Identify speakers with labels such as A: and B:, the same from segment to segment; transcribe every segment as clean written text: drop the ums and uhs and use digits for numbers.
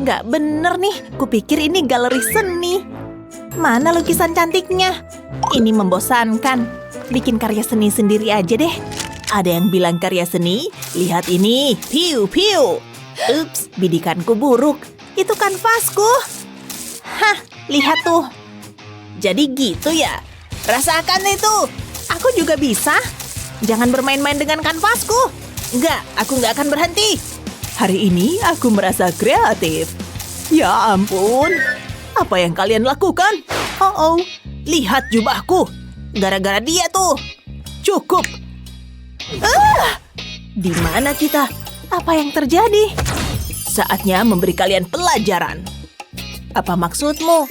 A: Nggak bener nih, kupikir ini galeri seni. Mana lukisan cantiknya? Ini membosankan. Bikin karya seni sendiri aja deh. Ada yang bilang karya seni? Lihat ini, piu piu. Ups, bidikanku buruk. Itu kanvasku. Hah, lihat tuh. Jadi gitu ya? Rasakan itu. Aku juga bisa. Jangan bermain-main dengan kanvasku. Enggak, aku nggak akan berhenti. Hari ini aku merasa kreatif. Ya ampun. Apa yang kalian lakukan? Oh, lihat jubahku. Gara-gara dia tuh. Cukup. Di mana kita? Apa yang terjadi? Saatnya memberi kalian pelajaran. Apa maksudmu?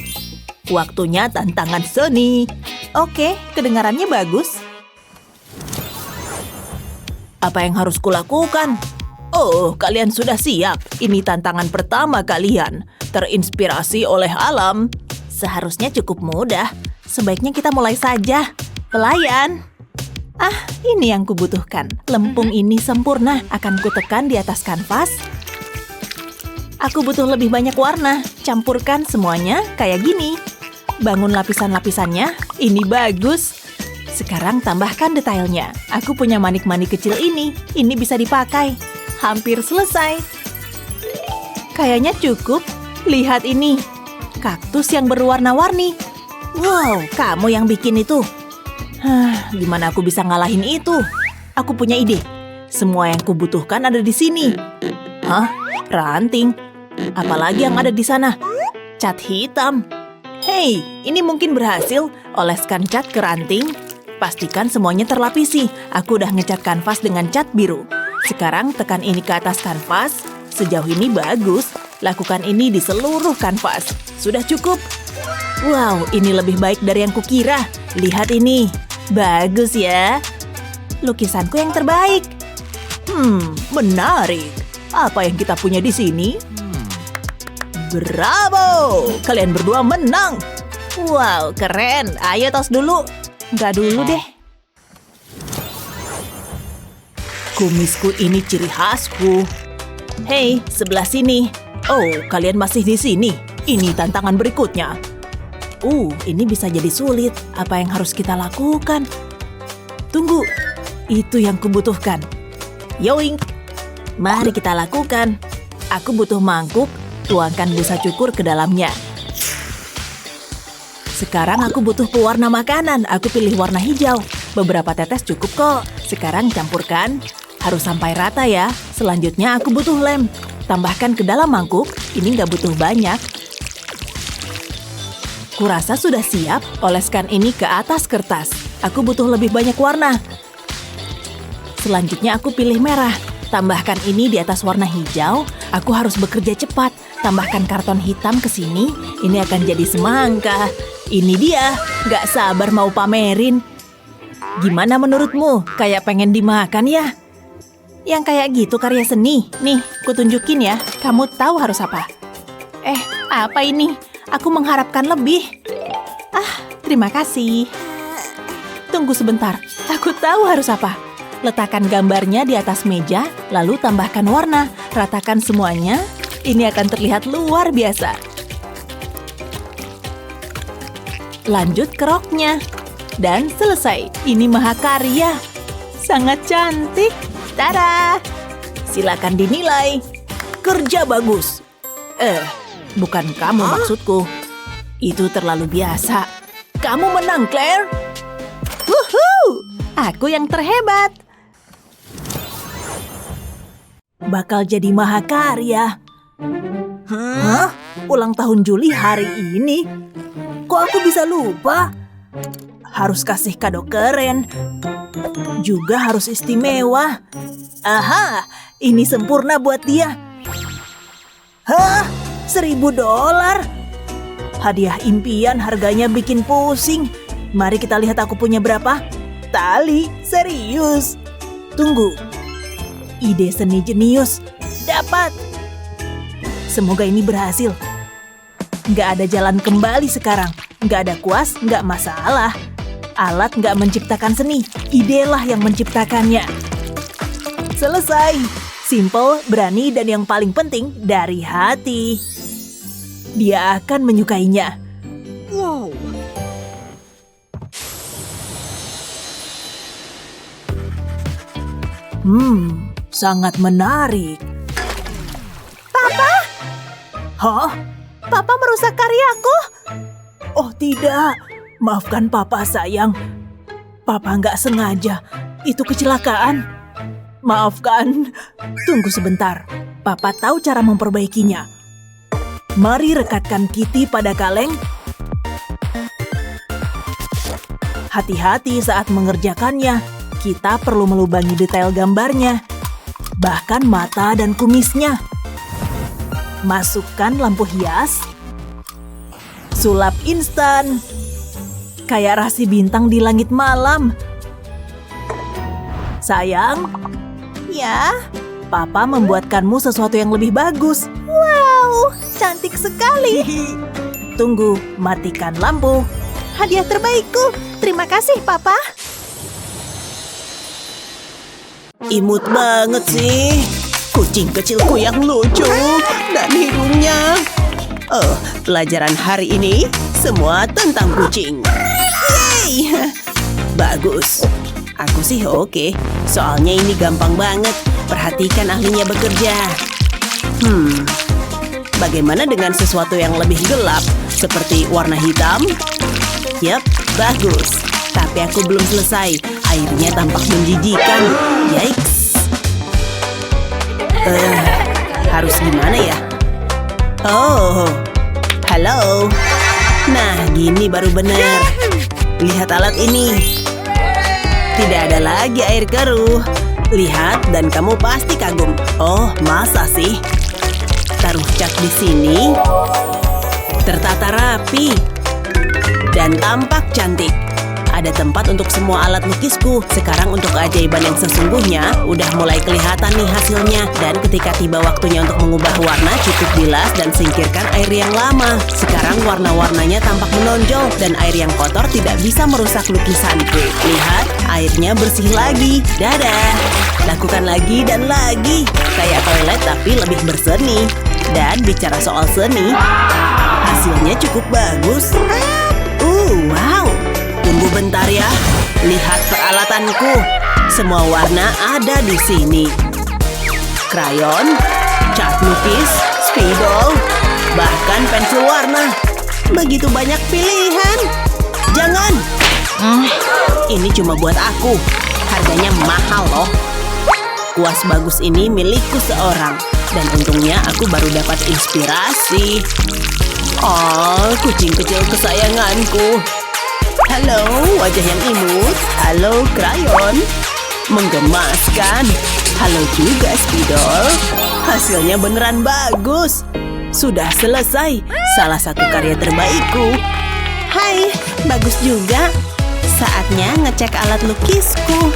A: Waktunya tantangan seni. Oke, kedengarannya bagus. Apa yang harus kulakukan? Oh, kalian sudah siap. Ini tantangan pertama kalian. Terinspirasi oleh alam. Seharusnya cukup mudah. Sebaiknya kita mulai saja. Pelayan. Ini yang kubutuhkan. Lempung ini sempurna. Akan kutekan di atas kanvas. Aku butuh lebih banyak warna. Campurkan semuanya kayak gini. Bangun lapisan-lapisannya. Ini bagus. Sekarang tambahkan detailnya. Aku punya manik-manik kecil ini. Ini bisa dipakai. Hampir selesai. Kayaknya cukup. Lihat ini. Kaktus yang berwarna-warni. Wow, kamu yang bikin itu. Gimana aku bisa ngalahin itu? Aku punya ide. Semua yang kubutuhkan ada di sini. Hah? Ranting? Apalagi yang ada di sana? Cat hitam. Hei, ini mungkin berhasil. Oleskan cat ke ranting. Pastikan semuanya terlapisi. Aku udah ngecat kanvas dengan cat biru. Sekarang tekan ini ke atas kanvas. Sejauh ini bagus. Lakukan ini di seluruh kanvas. Sudah cukup? Wow, ini lebih baik dari yang kukira. Lihat ini. Bagus ya. Lukisanku yang terbaik. Menarik. Apa yang kita punya di sini? Bravo! Kalian berdua menang. Wow, keren. Ayo tos dulu. Nggak dulu deh. Kumisku ini ciri khasku. Hei, sebelah sini. Oh, kalian masih di sini. Ini tantangan berikutnya. Ini bisa jadi sulit. Apa yang harus kita lakukan? Tunggu. Itu yang kubutuhkan. Yoink. Mari kita lakukan. Aku butuh mangkuk. Tuangkan busa cukur ke dalamnya. Sekarang aku butuh pewarna makanan. Aku pilih warna hijau. Beberapa tetes cukup kok. Sekarang campurkan. Harus sampai rata ya. Selanjutnya aku butuh lem. Tambahkan ke dalam mangkuk. Ini nggak butuh banyak. Kurasa sudah siap. Oleskan ini ke atas kertas. Aku butuh lebih banyak warna. Selanjutnya aku pilih merah. Tambahkan ini di atas warna hijau. Aku harus bekerja cepat. Tambahkan karton hitam ke sini. Ini akan jadi semangka. Ini dia. Gak sabar mau pamerin. Gimana menurutmu? Kayak pengen dimakan ya? Yang kayak gitu karya seni. Nih, kutunjukin ya. Kamu tahu harus apa? Apa ini? Aku mengharapkan lebih. Terima kasih. Tunggu sebentar. Aku tahu harus apa. Letakkan gambarnya di atas meja, lalu tambahkan warna. Ratakan semuanya. Ini akan terlihat luar biasa. Lanjut ke roknya. Dan selesai. Ini mahakarya. Sangat cantik. Tada! Silakan dinilai. Kerja bagus. Bukan kamu maksudku. Itu terlalu biasa. Kamu menang, Claire. Wuhuu! Aku yang terhebat. Bakal jadi mahakarya. Hah? Ulang tahun Juli hari ini? Kok aku bisa lupa? Harus kasih kado keren. Juga harus istimewa. Aha, ini sempurna buat dia. Hah? $1.000? Hadiah impian harganya bikin pusing. Mari kita lihat aku punya berapa. Tali, serius. Tunggu. Ide seni jenius. Dapat. Semoga ini berhasil. Nggak ada jalan kembali sekarang. Nggak ada kuas, nggak masalah. Alat nggak menciptakan seni. Idelah yang menciptakannya. Selesai. Simple, berani, dan yang paling penting, dari hati. Dia akan menyukainya.
B: Wow.
A: Sangat menarik. Papa? Hah? Papa merusak karyaku? Oh tidak, maafkan Papa sayang. Papa nggak sengaja, itu kecelakaan. Maafkan, tunggu sebentar. Papa tahu cara memperbaikinya. Mari rekatkan Kitty pada kaleng. Hati-hati saat mengerjakannya. Kita perlu melubangi detail gambarnya, bahkan mata dan kumisnya. Masukkan lampu hias. Sulap instan. Kayak rasi bintang di langit malam. Sayang, ya, Papa membuatkanmu sesuatu yang lebih bagus. Wow, cantik sekali. Tunggu, matikan lampu. Hadiah terbaikku. Terima kasih, Papa. Imut banget sih. Kucing kecilku yang lucu dan hidungnya. Oh, pelajaran hari ini semua tentang kucing. Yeay! Bagus. Aku sih oke. Soalnya ini gampang banget. Perhatikan ahlinya bekerja. Bagaimana dengan sesuatu yang lebih gelap? Seperti warna hitam? Yap, bagus. Tapi aku belum selesai. Airnya tampak menjijikan. Yikes. Harus gimana ya? Oh, halo. Nah, gini baru benar. Lihat alat ini. Tidak ada lagi air keruh. Lihat dan kamu pasti kagum. Oh, masa sih? Taruh cat di sini. Tertata rapi. Dan tampak cantik. Ada tempat untuk semua alat lukisku. Sekarang untuk keajaiban yang sesungguhnya, udah mulai kelihatan nih hasilnya. Dan ketika tiba waktunya untuk mengubah warna, cukup bilas dan singkirkan air yang lama. Sekarang warna-warnanya tampak menonjol dan air yang kotor tidak bisa merusak lukisanku. Lihat, airnya bersih lagi. Dadah! Lakukan lagi dan lagi. Kayak toilet tapi lebih berseni. Dan bicara soal seni, hasilnya cukup bagus. Wow! Tunggu bentar ya. Lihat peralatanku. Semua warna ada di sini. Krayon, cat lukis, spidol, bahkan pensil warna. Begitu banyak pilihan. Jangan. Ini cuma buat aku. Harganya mahal loh. Kuas bagus ini milikku seorang. Dan untungnya aku baru dapat inspirasi. Oh, kucing kecil kesayanganku. Halo, wajah yang imut. Halo, krayon. Menggemaskan. Halo juga, spidol. Hasilnya beneran bagus. Sudah selesai. Salah satu karya terbaikku. Hai, bagus juga. Saatnya ngecek alat lukisku.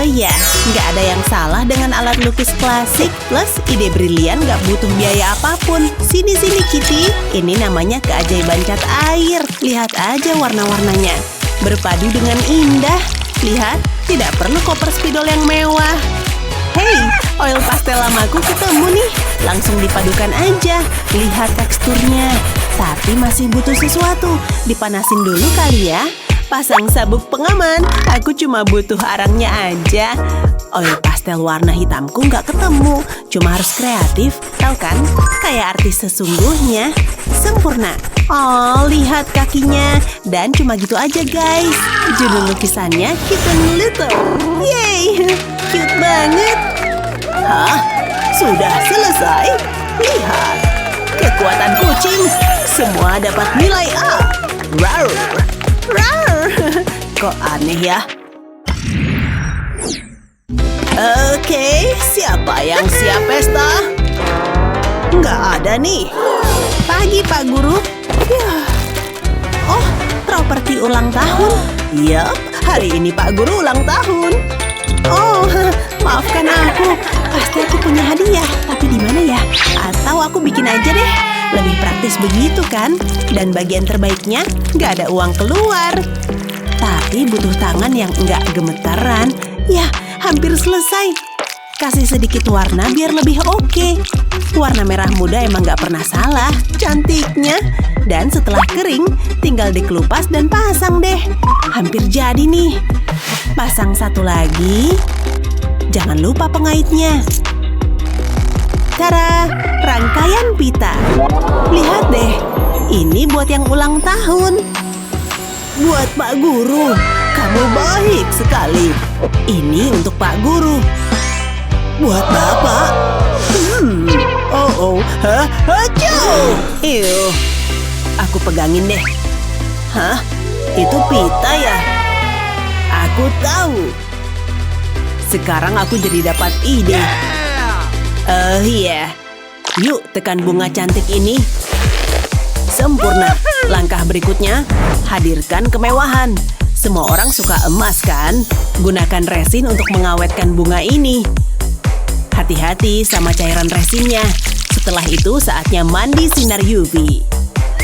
A: Ya, nggak ada yang salah dengan alat lukis klasik. Plus, ide brilian nggak butuh biaya apapun. Sini-sini, Kitty. Ini namanya keajaiban cat air. Lihat aja warna-warnanya. Berpadu dengan indah. Lihat, tidak perlu koper spidol yang mewah. Hey, oil pastel lamaku ketemu nih. Langsung dipadukan aja. Lihat teksturnya. Tapi masih butuh sesuatu. Dipanasin dulu kali ya. Pasang sabuk pengaman. Aku cuma butuh arangnya aja. Oil pastel warna hitamku nggak ketemu. Cuma harus kreatif, tahu kan? Kayak artis sesungguhnya. Sempurna. Oh, lihat kakinya. Dan cuma gitu aja, guys. Judul lukisannya Kitten Little. Yeay, cute banget. Hah? Sudah selesai? Lihat. Kekuatan kucing. Semua dapat nilai A. Rawr. Rawr. Kok aneh ya? Oke, siapa yang siap pesta? Nggak ada nih. Pagi, Pak Guru. Oh, properti ulang tahun. Yap, hari ini Pak Guru ulang tahun. Oh, maafkan aku. Pasti aku punya hadiah. Tapi di mana ya? Atau aku bikin aja deh. Lebih praktis begitu kan? Dan bagian terbaiknya, nggak ada uang keluar. Tapi butuh tangan yang nggak gemeteran. Ya, hampir selesai.
B: Kasih sedikit warna biar lebih oke. Warna merah muda emang gak pernah salah cantiknya. Dan setelah kering, tinggal dikelupas dan pasang deh. Hampir jadi nih. Pasang satu lagi. Jangan lupa pengaitnya. Tada! Rangkaian pita. Lihat deh, ini buat yang ulang tahun. Buat Pak Guru, kamu baik sekali. Ini untuk Pak Guru. Buat Bapak. Hacau! Ew. Aku pegangin deh. Hah? Itu pita ya? Aku tahu. Sekarang aku jadi dapat ide. Iya. Yuk tekan bunga cantik ini. Sempurna. Langkah berikutnya, hadirkan kemewahan. Semua orang suka emas kan? Gunakan resin untuk mengawetkan bunga ini. Hati-hati sama cairan resinnya. Setelah itu saatnya mandi sinar UV.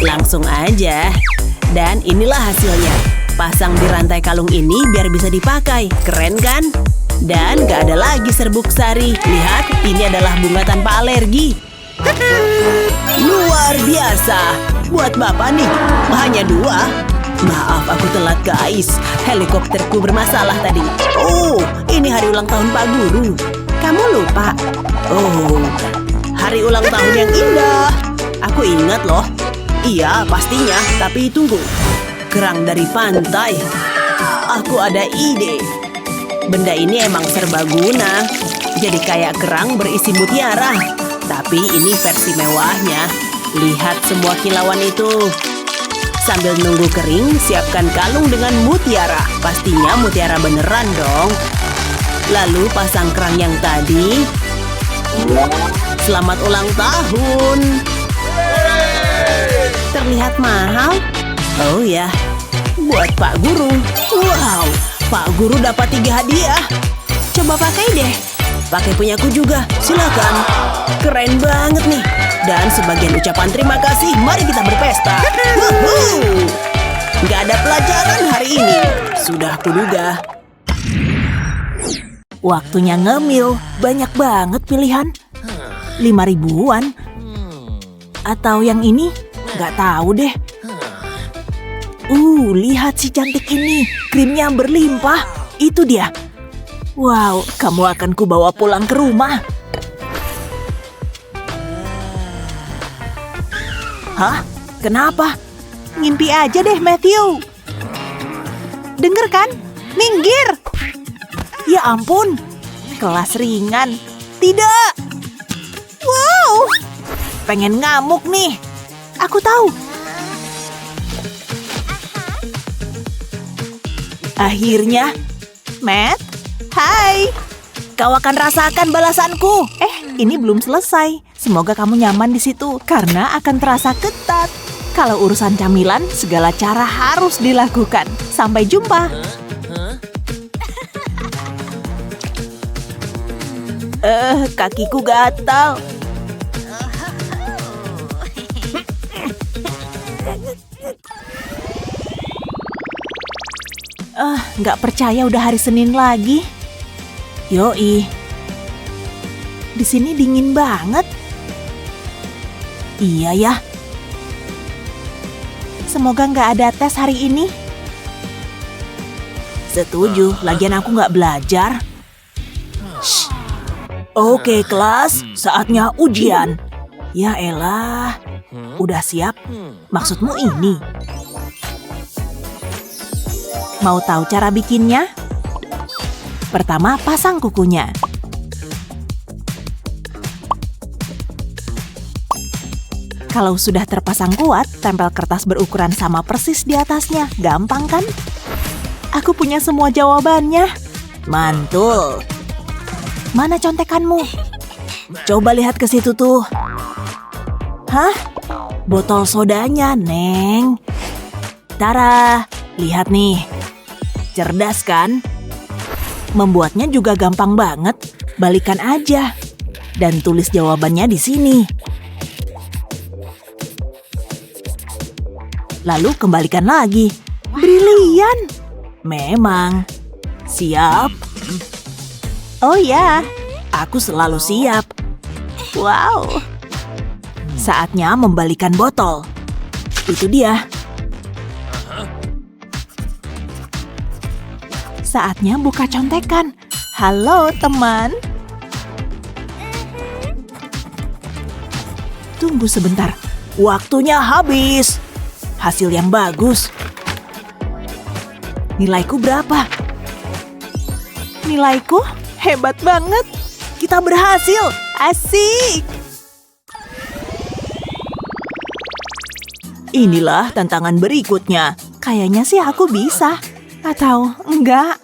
B: Langsung aja. Dan inilah hasilnya. Pasang di rantai kalung ini biar bisa dipakai. Keren kan? Dan gak ada lagi serbuk sari. Lihat, ini adalah bunga tanpa alergi. Luar biasa. Buat Bapak nih, hanya 2. Maaf aku telat guys. Helikopterku bermasalah tadi. Oh, ini hari ulang tahun Pak Guru. Kamu lupa? Oh, hari ulang tahun yang indah. Aku ingat loh. Iya, pastinya. Tapi tunggu. Kerang dari pantai. Aku ada ide. Benda ini emang serbaguna. Jadi kayak kerang berisi mutiara. Tapi ini versi mewahnya. Lihat semua kilauan itu. Sambil nunggu kering, siapkan kalung dengan mutiara. Pastinya mutiara beneran dong. Lalu pasang kerang yang tadi. Selamat ulang tahun. Terlihat mahal. Oh ya, buat Pak Guru. Wow, Pak Guru dapat 3 hadiah. Coba pakai deh. Pakai punyaku juga, silakan. Keren banget nih. Dan sebagian ucapan terima kasih, mari kita berpesta. Wuhuu! Gak ada pelajaran hari ini. Sudah kuduga.
A: Waktunya ngemil. Banyak banget pilihan. 5.000-an. Atau yang ini? Gak tahu deh. Lihat si cantik ini. Krimnya berlimpah. Itu dia. Wow, kamu akan kubawa pulang ke rumah. Hah? Kenapa? Ngimpi aja deh, Matthew. Dengar kan? Minggir! Ya ampun, kelas ringan. Tidak! Wow! Pengen ngamuk nih. Aku tahu. Akhirnya, Matt, hai. Kau akan rasakan balasanku. Ini belum selesai. Semoga kamu nyaman di situ karena akan terasa ketat. Kalau urusan camilan, segala cara harus dilakukan. Sampai jumpa. Kakiku gatal. Nggak percaya udah hari Senin lagi. Yoi. Di sini dingin banget. Iya ya. Semoga nggak ada tes hari ini. Setuju, lagian aku nggak belajar. Shh. Oke kelas, saatnya ujian. Ya elah, udah siap? Maksudmu ini? Mau tahu cara bikinnya? Pertama, pasang kukunya. Kalau sudah terpasang kuat, tempel kertas berukuran sama persis di atasnya. Gampang kan? Aku punya semua jawabannya. Mantul. Mana contekanmu? Coba lihat ke situ tuh. Hah? Botol sodanya, Neng. Tara, lihat nih. Cerdas kan? Membuatnya juga gampang banget. Balikan aja. Dan tulis jawabannya di sini. Lalu kembalikan lagi. Brilian. Memang. Siap? Oh ya, Aku selalu siap. Wow. Saatnya membalikan botol. Itu dia. Saatnya buka contekan. Halo, teman. Tunggu sebentar. Waktunya habis. Hasil yang bagus. Nilaiku berapa? Nilaiku hebat banget. Kita berhasil. Asik. Inilah tantangan berikutnya. Kayaknya sih aku bisa. Atau enggak.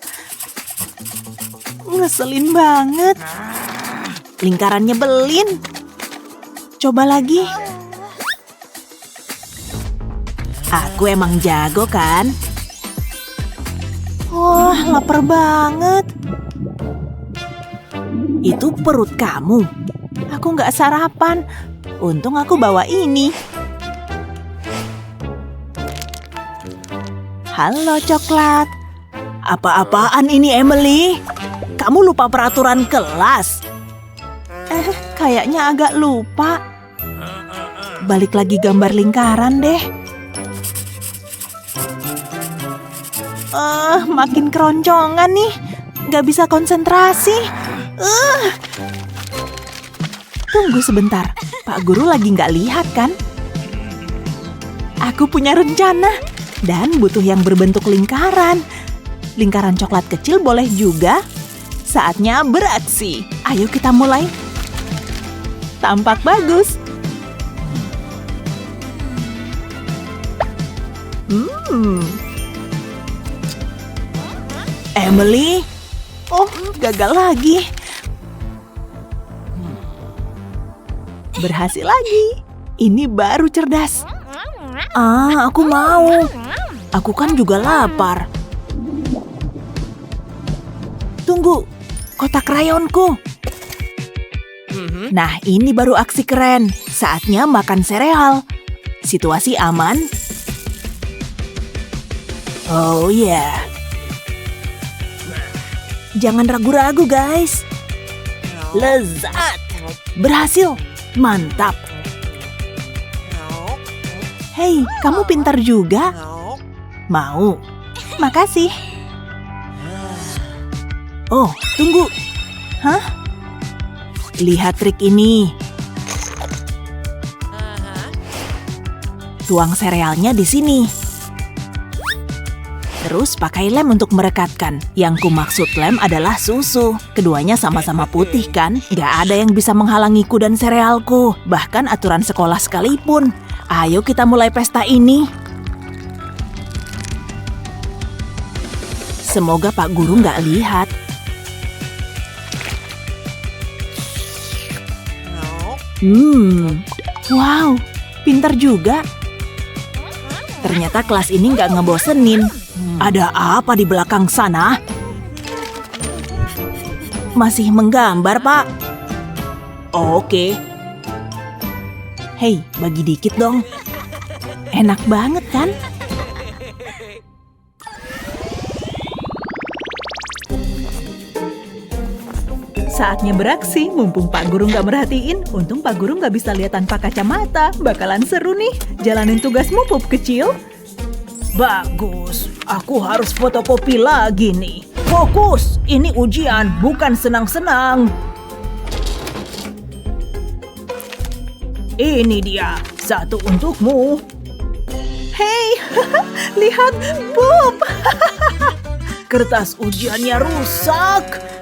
A: Ngeselin banget. Lingkaran nyebelin. Coba lagi. Aku emang jago kan? Wah, lapar banget. Itu perut kamu. Aku nggak sarapan. Untung aku bawa ini. Halo, coklat. Apa-apaan ini, Emily? Kamu lupa peraturan kelas? Kayaknya agak lupa. Balik lagi gambar lingkaran deh. Makin keroncongan nih. Nggak bisa konsentrasi. Tunggu sebentar. Pak Guru lagi nggak lihat kan? Aku punya rencana. Dan butuh yang berbentuk lingkaran. Lingkaran coklat kecil boleh juga. Saatnya beraksi. Ayo kita mulai. Tampak bagus. Emily? Oh, gagal lagi. Berhasil lagi. Ini baru cerdas. Aku mau. Aku kan juga lapar. Tunggu, kotak krayonku. Nah, ini baru aksi keren. Saatnya makan sereal. Situasi aman. Oh yeah. Jangan ragu-ragu, guys. Lezat. Berhasil. Mantap. Hei, kamu pintar juga. Mau? Makasih. Oh, tunggu. Hah? Lihat trik ini. Tuang serealnya di sini. Terus pakai lem untuk merekatkan. Yang kumaksud lem adalah susu. Keduanya sama-sama putih kan? Gak ada yang bisa menghalangiku dan serealku. Bahkan aturan sekolah sekalipun. Ayo kita mulai pesta ini. Semoga Pak Guru nggak lihat. Wow, pintar juga. Ternyata kelas ini nggak ngebosenin. Ada apa di belakang sana? Masih menggambar, Pak? Oke. Hei, bagi dikit dong. Enak banget kan? Saatnya beraksi, mumpung Pak Guru nggak merhatiin. Untung Pak Guru nggak bisa lihat tanpa kacamata. Bakalan seru nih. Jalanin tugasmu, pup kecil. Bagus, aku harus fotokopi lagi nih. Fokus, ini ujian, bukan senang-senang. Ini dia, satu untukmu. Hei, lihat, pup. Kertas ujiannya rusak.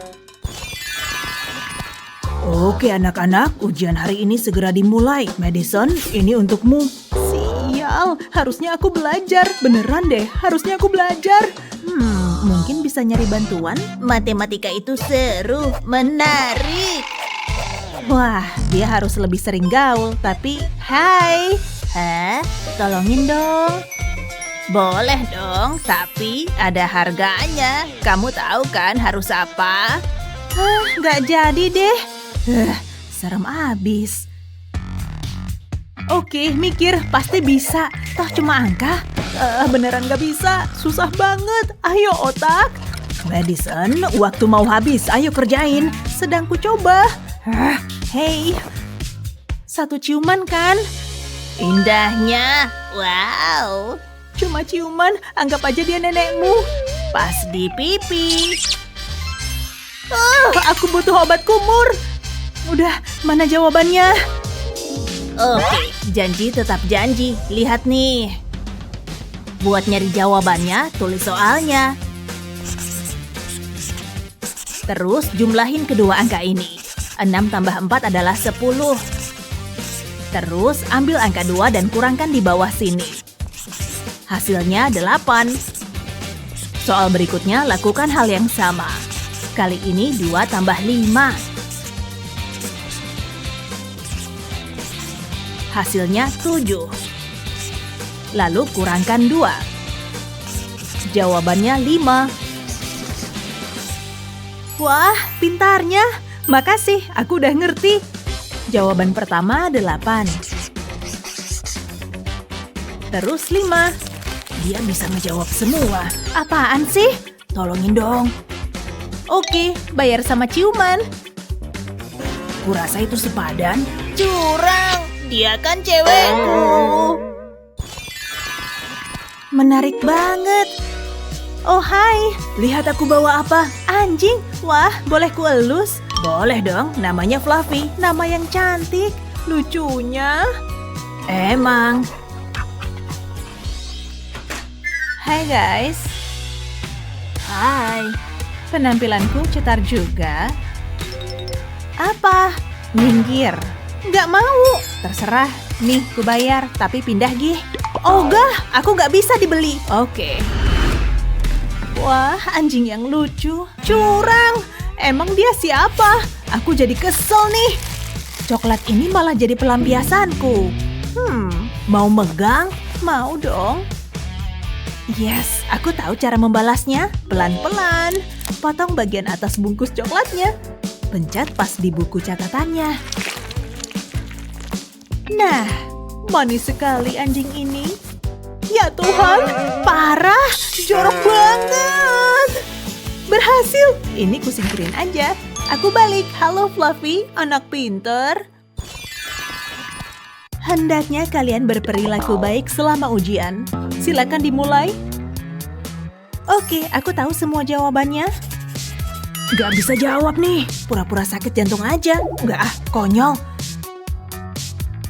A: Oke anak-anak, ujian hari ini segera dimulai. Madison, ini untukmu. Sial, harusnya aku belajar. Beneran deh, harusnya aku belajar. Mungkin bisa nyari bantuan? Matematika itu seru, menarik. Wah, dia harus lebih sering gaul. Tapi, hai. Tolongin dong. Boleh dong, tapi ada harganya. Kamu tahu kan harus apa? Nggak jadi deh. Serem abis. Oke, mikir, pasti bisa. Toh cuma angka. Beneran gak bisa, susah banget. Ayo otak. Madison, waktu mau habis, ayo kerjain. sedang kucoba. Hei, satu ciuman kan? Indahnya, wow. Cuma ciuman, anggap aja dia nenekmu. Pas di pipi. Aku butuh obat kumur. Udah, mana jawabannya? Oke, janji tetap janji. Lihat nih. Buat nyari jawabannya, tulis soalnya. Terus jumlahin kedua angka ini. 6 tambah 4 adalah 10. Terus ambil angka 2 dan kurangkan di bawah sini. Hasilnya 8. Soal berikutnya lakukan hal yang sama. Kali ini 2 tambah 5. Hasilnya 7. Lalu kurangkan 2. Jawabannya 5. Wah, pintarnya. Makasih, aku udah ngerti. Jawaban pertama 8. Terus 5. Dia bisa menjawab semua. Apaan sih? Tolongin dong. Oke, bayar sama ciuman. Kurasa itu sepadan. Curang, dia kan cewekku. Menarik banget. Oh hai, lihat aku bawa apa? Anjing, wah boleh kuelus? Boleh dong, namanya Fluffy. Nama yang cantik, lucunya. Emang. Hai guys. Hai. Penampilanku cetar juga. Apa? Minggir. Nggak mau. Terserah. Nih, ku bayar. Tapi pindah gih. Oh gah, aku nggak bisa dibeli. Oke. Wah, anjing yang lucu. Curang. Emang dia siapa? Aku jadi kesel nih. Coklat ini malah jadi pelampiasanku. Mau megang? Mau dong. Yes, aku tahu cara membalasnya. Pelan-pelan. Potong bagian atas bungkus coklatnya. Pencet pas di buku catatannya. Nah, manis sekali anjing ini. Ya Tuhan, parah. Jorok banget. Berhasil. Ini kusingkirin aja. Aku balik. Halo Fluffy, anak pinter. Hendaknya kalian berperilaku baik selama ujian. Silakan dimulai. Oke, aku tahu semua jawabannya. Gak bisa jawab nih. Pura-pura sakit jantung aja. Gak konyol.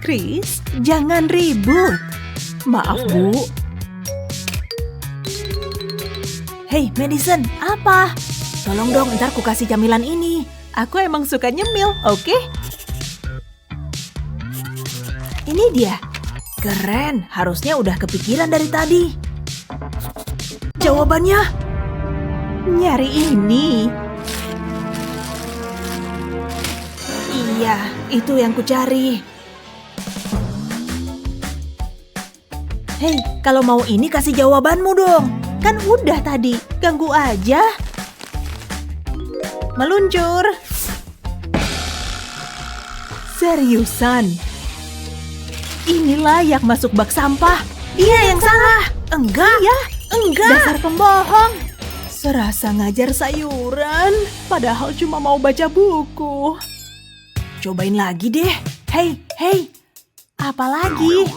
A: Chris, jangan ribut. Maaf, Bu. Hei, Madison, apa? Tolong dong, ntar ku kasih camilan ini. Aku emang suka nyemil, oke? Ini dia. Keren, harusnya udah kepikiran dari tadi. Jawabannya? Nyari ini. Iya, itu yang ku cari. Hei, kalau mau ini kasih jawabanmu dong. Kan udah tadi, ganggu aja. Meluncur. Seriusan. Ini layak masuk bak sampah. Dia yang salah. Enggak. Ya, enggak. Dasar pembohong. Serasa ngajar sayuran, padahal cuma mau baca buku. Cobain lagi deh. Hei. Apa lagi?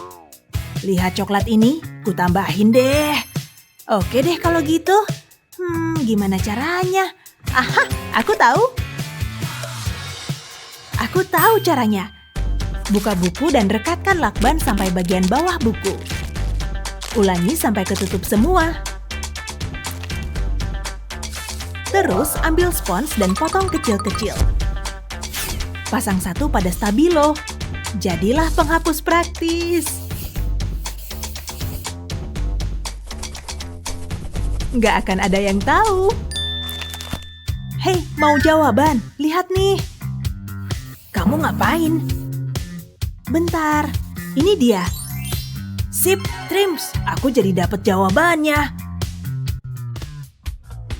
A: Lihat coklat ini, ku tambahin deh. Oke deh kalau gitu. Gimana caranya? Aha, aku tahu. Aku tahu caranya. Buka buku dan rekatkan lakban sampai bagian bawah buku. Ulangi sampai ketutup semua. Terus ambil spons dan potong kecil-kecil. Pasang satu pada stabilo. Jadilah penghapus praktis. Nggak akan ada yang tahu. Hei, mau jawaban? Lihat nih. Kamu ngapain? Bentar, ini dia. Sip, Trims, aku jadi dapat jawabannya.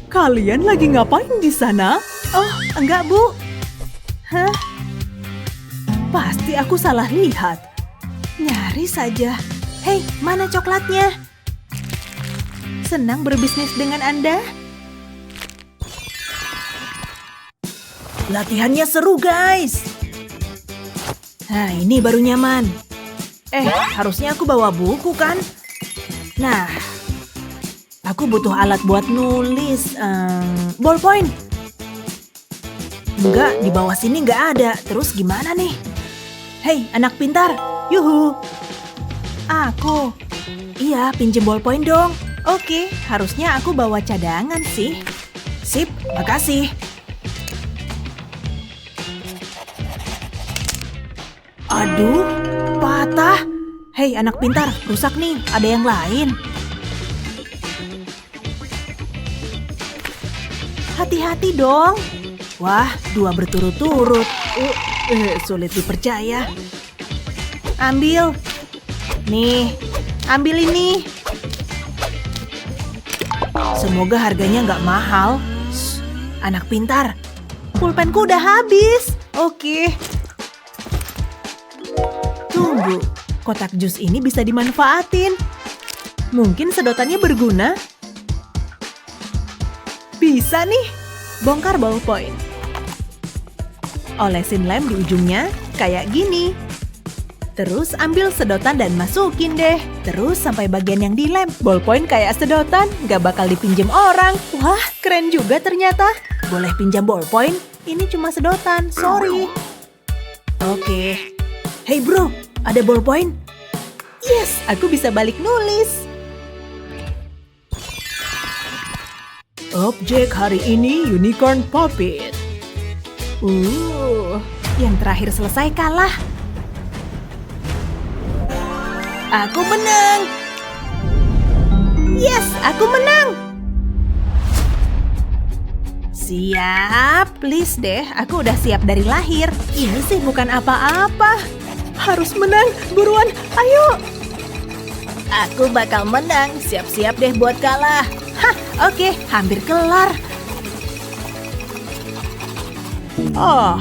A: Kalian lagi ngapain di sana? Oh, enggak, Bu. Hah? Pasti aku salah lihat. Nyaris saja. Hei, mana coklatnya? Senang berbisnis dengan Anda? Latihannya seru, guys. Nah, ini baru nyaman. Harusnya aku bawa buku kan? Nah, aku butuh alat buat nulis. Ballpoint. Enggak, di bawah sini nggak ada. Terus gimana nih? Hei, anak pintar. Yuhu. Aku. Iya, pinjem ballpoint dong. Oke, harusnya aku bawa cadangan sih. Sip, makasih. Aduh, patah. Hei, anak pintar, rusak nih. Ada yang lain. Hati-hati dong. Wah, 2 berturut-turut. Sulit dipercaya. Ambil. Nih, ambil ini. Semoga harganya nggak mahal. Shh, anak pintar. Pulpenku udah habis. Oke. Tunggu, kotak jus ini bisa dimanfaatin. Mungkin sedotannya berguna. Bisa nih, bongkar ballpoint. Olesin lem di ujungnya, kayak gini. Terus ambil sedotan dan masukin deh. Terus sampai bagian yang dilem. Ballpoint kayak sedotan, gak bakal dipinjem orang. Wah, keren juga ternyata. Boleh pinjam ballpoint? Ini cuma sedotan, sorry. Oke. Hey bro, ada ballpoint? Yes, aku bisa balik nulis. Objek hari ini Unicorn Puppet. Yang terakhir selesai kalah. Aku menang. Yes, aku menang. Siap, please deh. Aku udah siap dari lahir. Ini sih bukan apa-apa. Harus menang, buruan, ayo. Aku bakal menang, siap-siap deh buat kalah. Hah, oke, hampir kelar.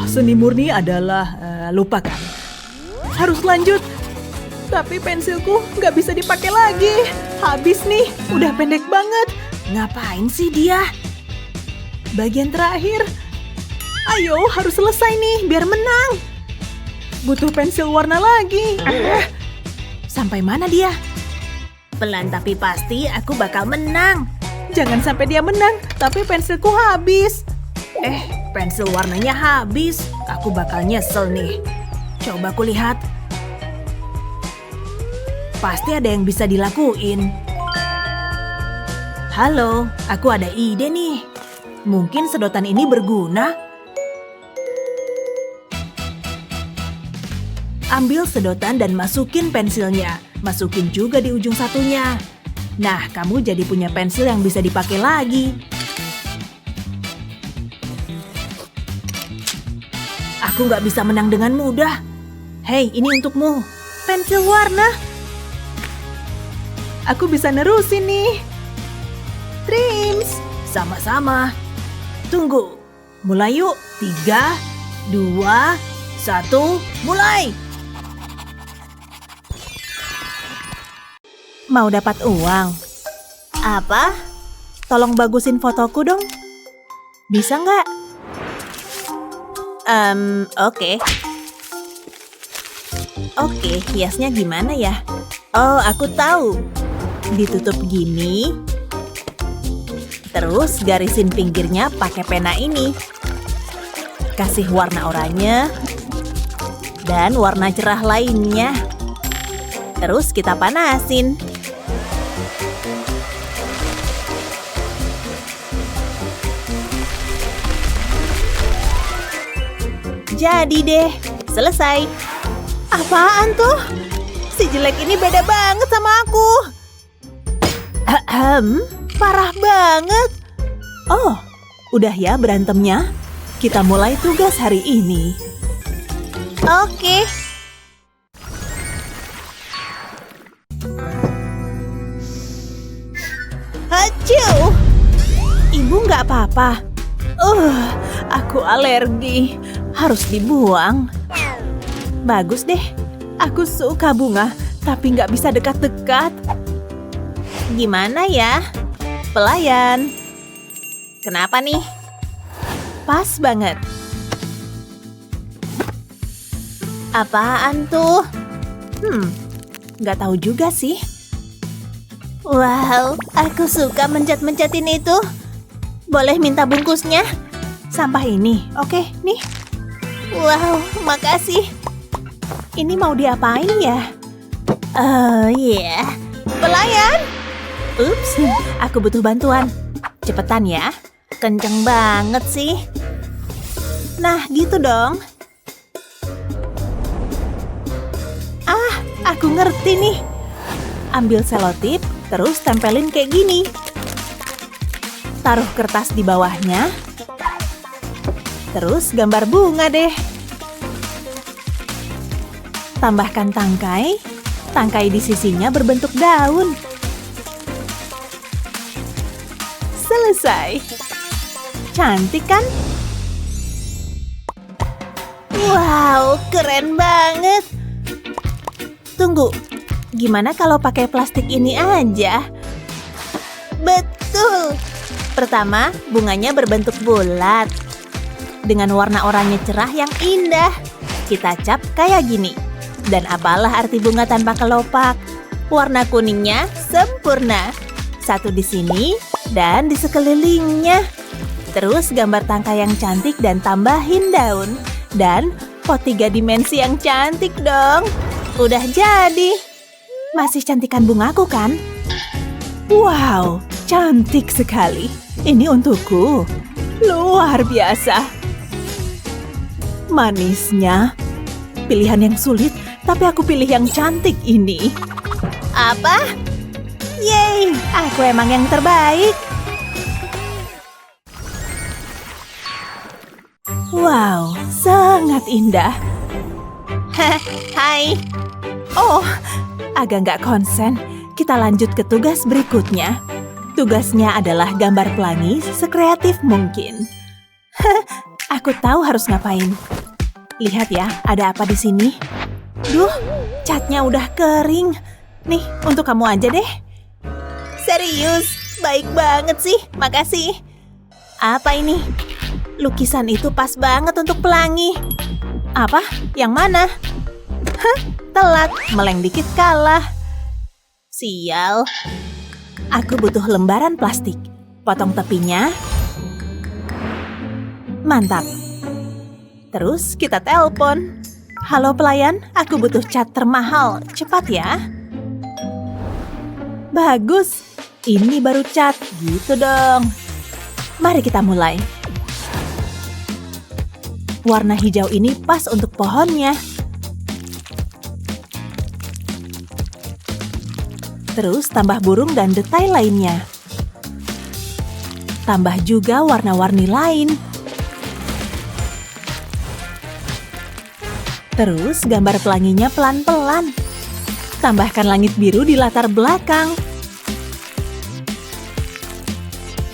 A: Seni murni adalah lupakan. Harus lanjut. Tapi pensilku nggak bisa dipakai lagi. Habis nih, udah pendek banget. Ngapain sih dia? Bagian terakhir. Ayo, harus selesai nih, biar menang. Butuh pensil warna lagi. Sampai mana dia? Pelan tapi pasti aku bakal menang. Jangan sampai dia menang, tapi pensilku habis. Pensil warnanya habis. Aku bakal nyesel nih. Coba aku lihat. Pasti ada yang bisa dilakuin. Halo, aku ada ide nih. Mungkin sedotan ini berguna. Ambil sedotan dan masukin pensilnya. Masukin juga di ujung satunya. Nah, kamu jadi punya pensil yang bisa dipakai lagi. Aku nggak bisa menang dengan mudah. Hei, ini untukmu. Pensil warna. Aku bisa nerusin nih. Trims. Sama-sama. Tunggu. Mulai yuk. 3, 2, 1, mulai. Mau dapat uang? Apa? Tolong bagusin fotoku dong. Bisa nggak? Oke. Oke, hiasnya gimana ya? Oh, aku tahu. Ditutup gini. Terus garisin pinggirnya pakai pena ini. Kasih warna oranye. Dan warna cerah lainnya. Terus kita panasin. Jadi deh, selesai. Apaan tuh? Si jelek ini beda banget sama aku. Parah banget. Oh, udah ya berantemnya? Kita mulai tugas hari ini. Oke. Hacu! Ibu nggak apa-apa. Aku alergi. Harus dibuang. Bagus deh. Aku suka bunga, tapi nggak bisa dekat-dekat. Gimana ya? Pelayan. Kenapa nih? Pas banget. Apaan tuh? Nggak tahu juga sih. Wow, aku suka mencet-mencetin itu. Boleh minta bungkusnya? Sampah ini, oke, nih. Wow, makasih. Ini mau diapain ya? Iya. Pelayan! Ups, aku butuh bantuan. Cepetan ya. Kenceng banget sih. Nah, gitu dong. Ah, aku ngerti nih. Ambil selotip, terus tempelin kayak gini. Taruh kertas di bawahnya. Terus gambar bunga deh. Tambahkan tangkai. Tangkai di sisinya berbentuk daun. Selesai. Cantik kan? Wow, keren banget. Tunggu, gimana kalau pakai plastik ini aja? Betul. Pertama, bunganya berbentuk bulat. Dengan warna oranye cerah yang indah. Kita cap kayak gini. Dan apalah arti bunga tanpa kelopak? Warna kuningnya sempurna. Satu di sini dan di sekelilingnya. Terus gambar tangkai yang cantik dan tambahin daun. Dan pot 3 dimensi yang cantik dong. Udah jadi. Masih cantikan bungaku kan? Wow, cantik sekali. Ini untukku. Luar biasa. Manisnya. Pilihan yang sulit, tapi aku pilih yang cantik ini. Apa? Yeay, aku emang yang terbaik. Wow, sangat indah. Hai. Oh, agak nggak konsen. Kita lanjut ke tugas berikutnya. Tugasnya adalah gambar pelangi sekreatif mungkin. Aku tahu harus ngapain. Lihat ya, ada apa di sini? Duh, catnya udah kering. Nih, untuk kamu aja deh. Serius, baik banget sih. Makasih. Apa ini? Lukisan itu pas banget untuk pelangi. Apa? Yang mana? Hah, telat. Meleng dikit kalah. Sial. Aku butuh lembaran plastik. Potong tepinya. Mantap. Terus kita telepon. Halo pelayan, aku butuh cat termahal. Cepat ya. Bagus. Ini baru cat. Gitu dong. Mari kita mulai. Warna hijau ini pas untuk pohonnya. Terus tambah burung dan detail lainnya. Tambah juga warna-warni lain. Terus gambar pelanginya pelan-pelan. Tambahkan langit biru di latar belakang.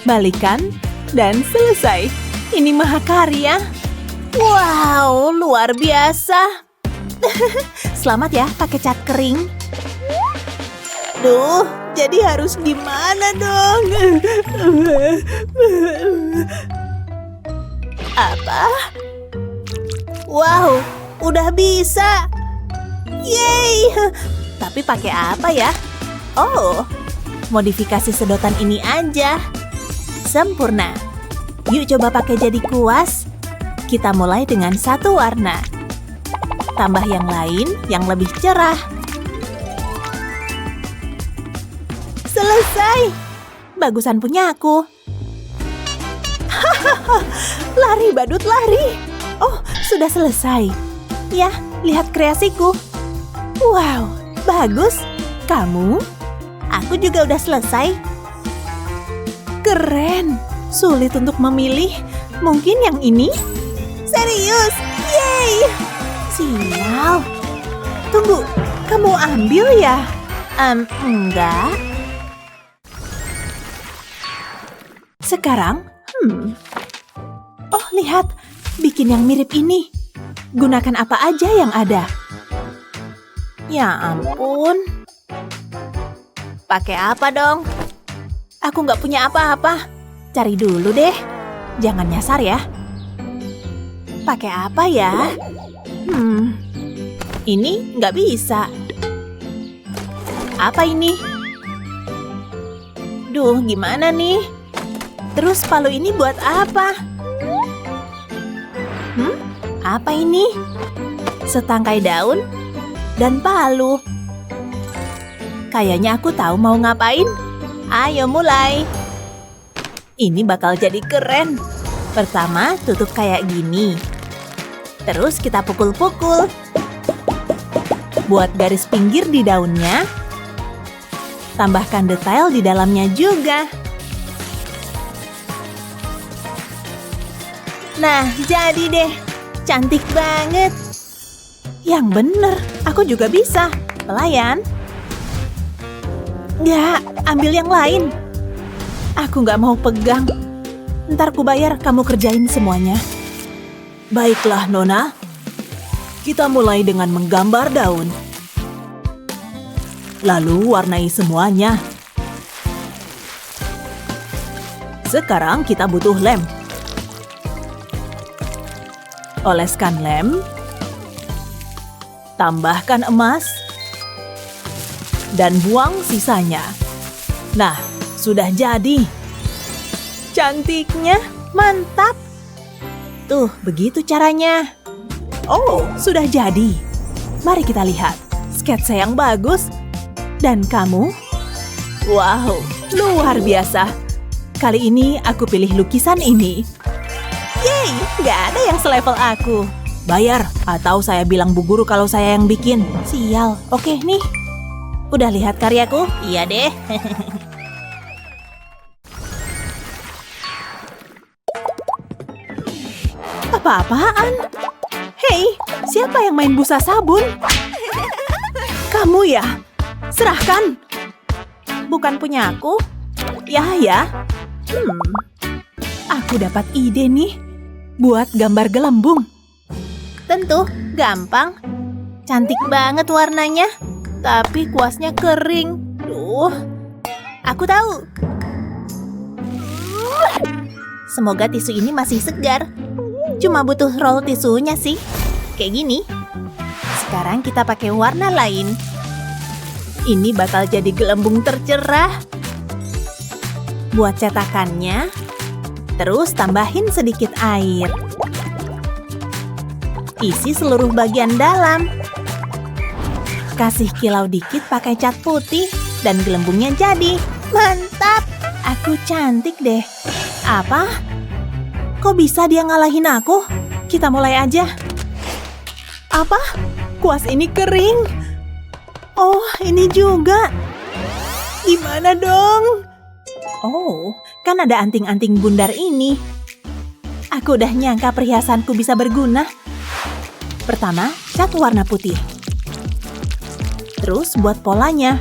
A: Balikan dan selesai. Ini mahakarya. Wow, luar biasa. Selamat ya pakai cat kering. Duh, jadi harus gimana dong? Apa? Wow, udah bisa. Yeay. Tapi pakai apa ya? Oh, modifikasi sedotan ini aja. Sempurna. Yuk coba pakai jadi kuas. Kita mulai dengan satu warna. Tambah yang lain yang lebih cerah. Selesai. Bagusan punya aku. Lari badut lari. Oh, sudah selesai. Ya, lihat kreasiku. Wow, bagus. Kamu? Aku juga udah selesai. Keren. Sulit untuk memilih. Mungkin yang ini? Serius? Yeay! Sial. Tunggu, kamu ambil ya? Enggak. Sekarang, oh, lihat. Bikin yang mirip ini. Gunakan apa aja yang ada. Ya ampun. Pakai apa dong? Aku nggak punya apa-apa. Cari dulu deh. Jangan nyasar ya. Pakai apa ya? Ini nggak bisa. Apa ini? Duh, gimana nih? Terus palu ini buat apa? Apa ini? Setangkai daun dan palu. Kayaknya aku tahu mau ngapain. Ayo mulai. Ini bakal jadi keren. Pertama, tutup kayak gini. Terus kita pukul-pukul. Buat garis pinggir di daunnya. Tambahkan detail di dalamnya juga. Nah, jadi deh. Cantik banget. Yang bener, aku juga bisa. Pelayan. Nggak, ambil yang lain. Aku nggak mau pegang. Ntar ku bayar kamu kerjain semuanya. Baiklah, Nona. Kita mulai dengan menggambar daun. Lalu warnai semuanya. Sekarang kita butuh lem. Oleskan lem. Tambahkan emas. Dan buang sisanya. Nah, sudah jadi. Cantiknya, mantap. Tuh, begitu caranya. Oh, sudah jadi. Mari kita lihat. Sketsa yang bagus. Dan kamu? Wow, luar biasa. Kali ini aku pilih lukisan ini. Yeay, nggak ada yang selevel aku. Bayar, atau saya bilang Bu Guru kalau saya yang bikin. Sial, oke nih. Udah lihat karyaku? Iya deh. Apa-apaan? Hei, siapa yang main busa sabun? Kamu ya? Serahkan. Bukan punya aku. Ya. Aku dapat ide nih. Buat gambar gelembung. Tentu, gampang. Cantik banget warnanya. Tapi kuasnya kering. Duh, aku tahu. Semoga tisu ini masih segar. Cuma butuh roll tisunya sih. Kayak gini. Sekarang kita pakai warna lain. Ini bakal jadi gelembung tercerah. Buat cetakannya, terus tambahin sedikit air. Isi seluruh bagian dalam. Kasih kilau dikit pakai cat putih dan gelembungnya jadi. Mantap! Aku cantik deh. Apa? Kok bisa dia ngalahin aku? Kita mulai aja. Apa? Kuas ini kering. Oh, ini juga. Gimana dong? Oh, kan ada anting-anting bundar ini. Aku udah nyangka perhiasanku bisa berguna. Pertama, cat warna putih. Terus buat polanya.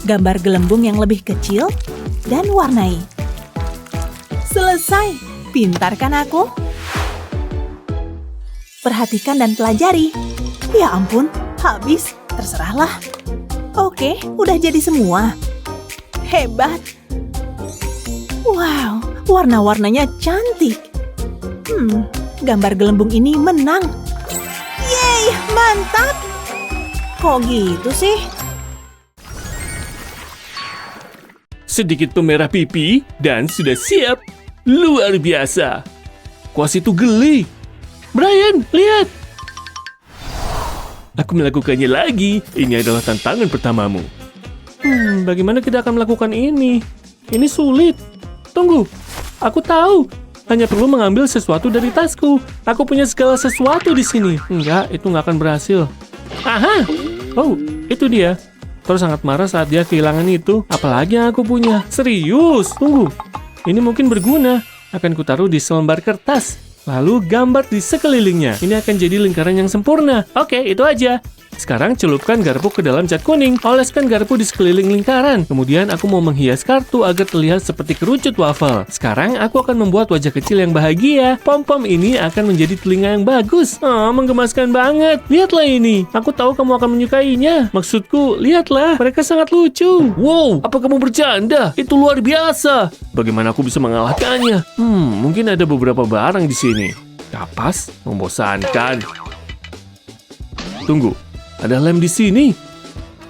A: Gambar gelembung yang lebih kecil dan warnai. Selesai. Pintar kan aku? Perhatikan dan pelajari. Ya ampun, habis. Terserahlah. Oke, udah jadi semua. Hebat. Wow, warna-warnanya cantik. Gambar gelembung ini menang. Yeay, mantap. Kok gitu sih?
C: Sedikit pemerah pipi dan sudah siap. Luar biasa. Kuas itu geli. Brian, lihat. Aku melakukannya lagi. Ini adalah tantangan pertamamu. Bagaimana kita akan melakukan ini? Ini sulit. Tunggu, aku tahu. Hanya perlu mengambil sesuatu dari tasku. Aku punya segala sesuatu di sini. Enggak, itu nggak akan berhasil. Aha! Oh, itu dia. Thor sangat marah saat dia kehilangan itu. Apalagi yang aku punya. Serius, tunggu. Ini mungkin berguna. Akan kutaruh di selembar kertas. Lalu gambar di sekelilingnya. Ini akan jadi lingkaran yang sempurna. Oke, itu aja. Sekarang celupkan garpu ke dalam cat kuning. Oleskan garpu di sekeliling lingkaran. Kemudian aku mau menghias kartu agar terlihat seperti kerucut wafel. Sekarang aku akan membuat wajah kecil yang bahagia. Pom-pom ini akan menjadi telinga yang bagus. Oh, menggemaskan banget. Lihatlah ini. Aku tahu kamu akan menyukainya. Maksudku, lihatlah. Mereka sangat lucu. Wow, apa kamu bercanda? Itu luar biasa. Bagaimana aku bisa mengalahkannya? Mungkin ada beberapa barang di sini. Kapas, membosankan. Tunggu, ada lem di sini.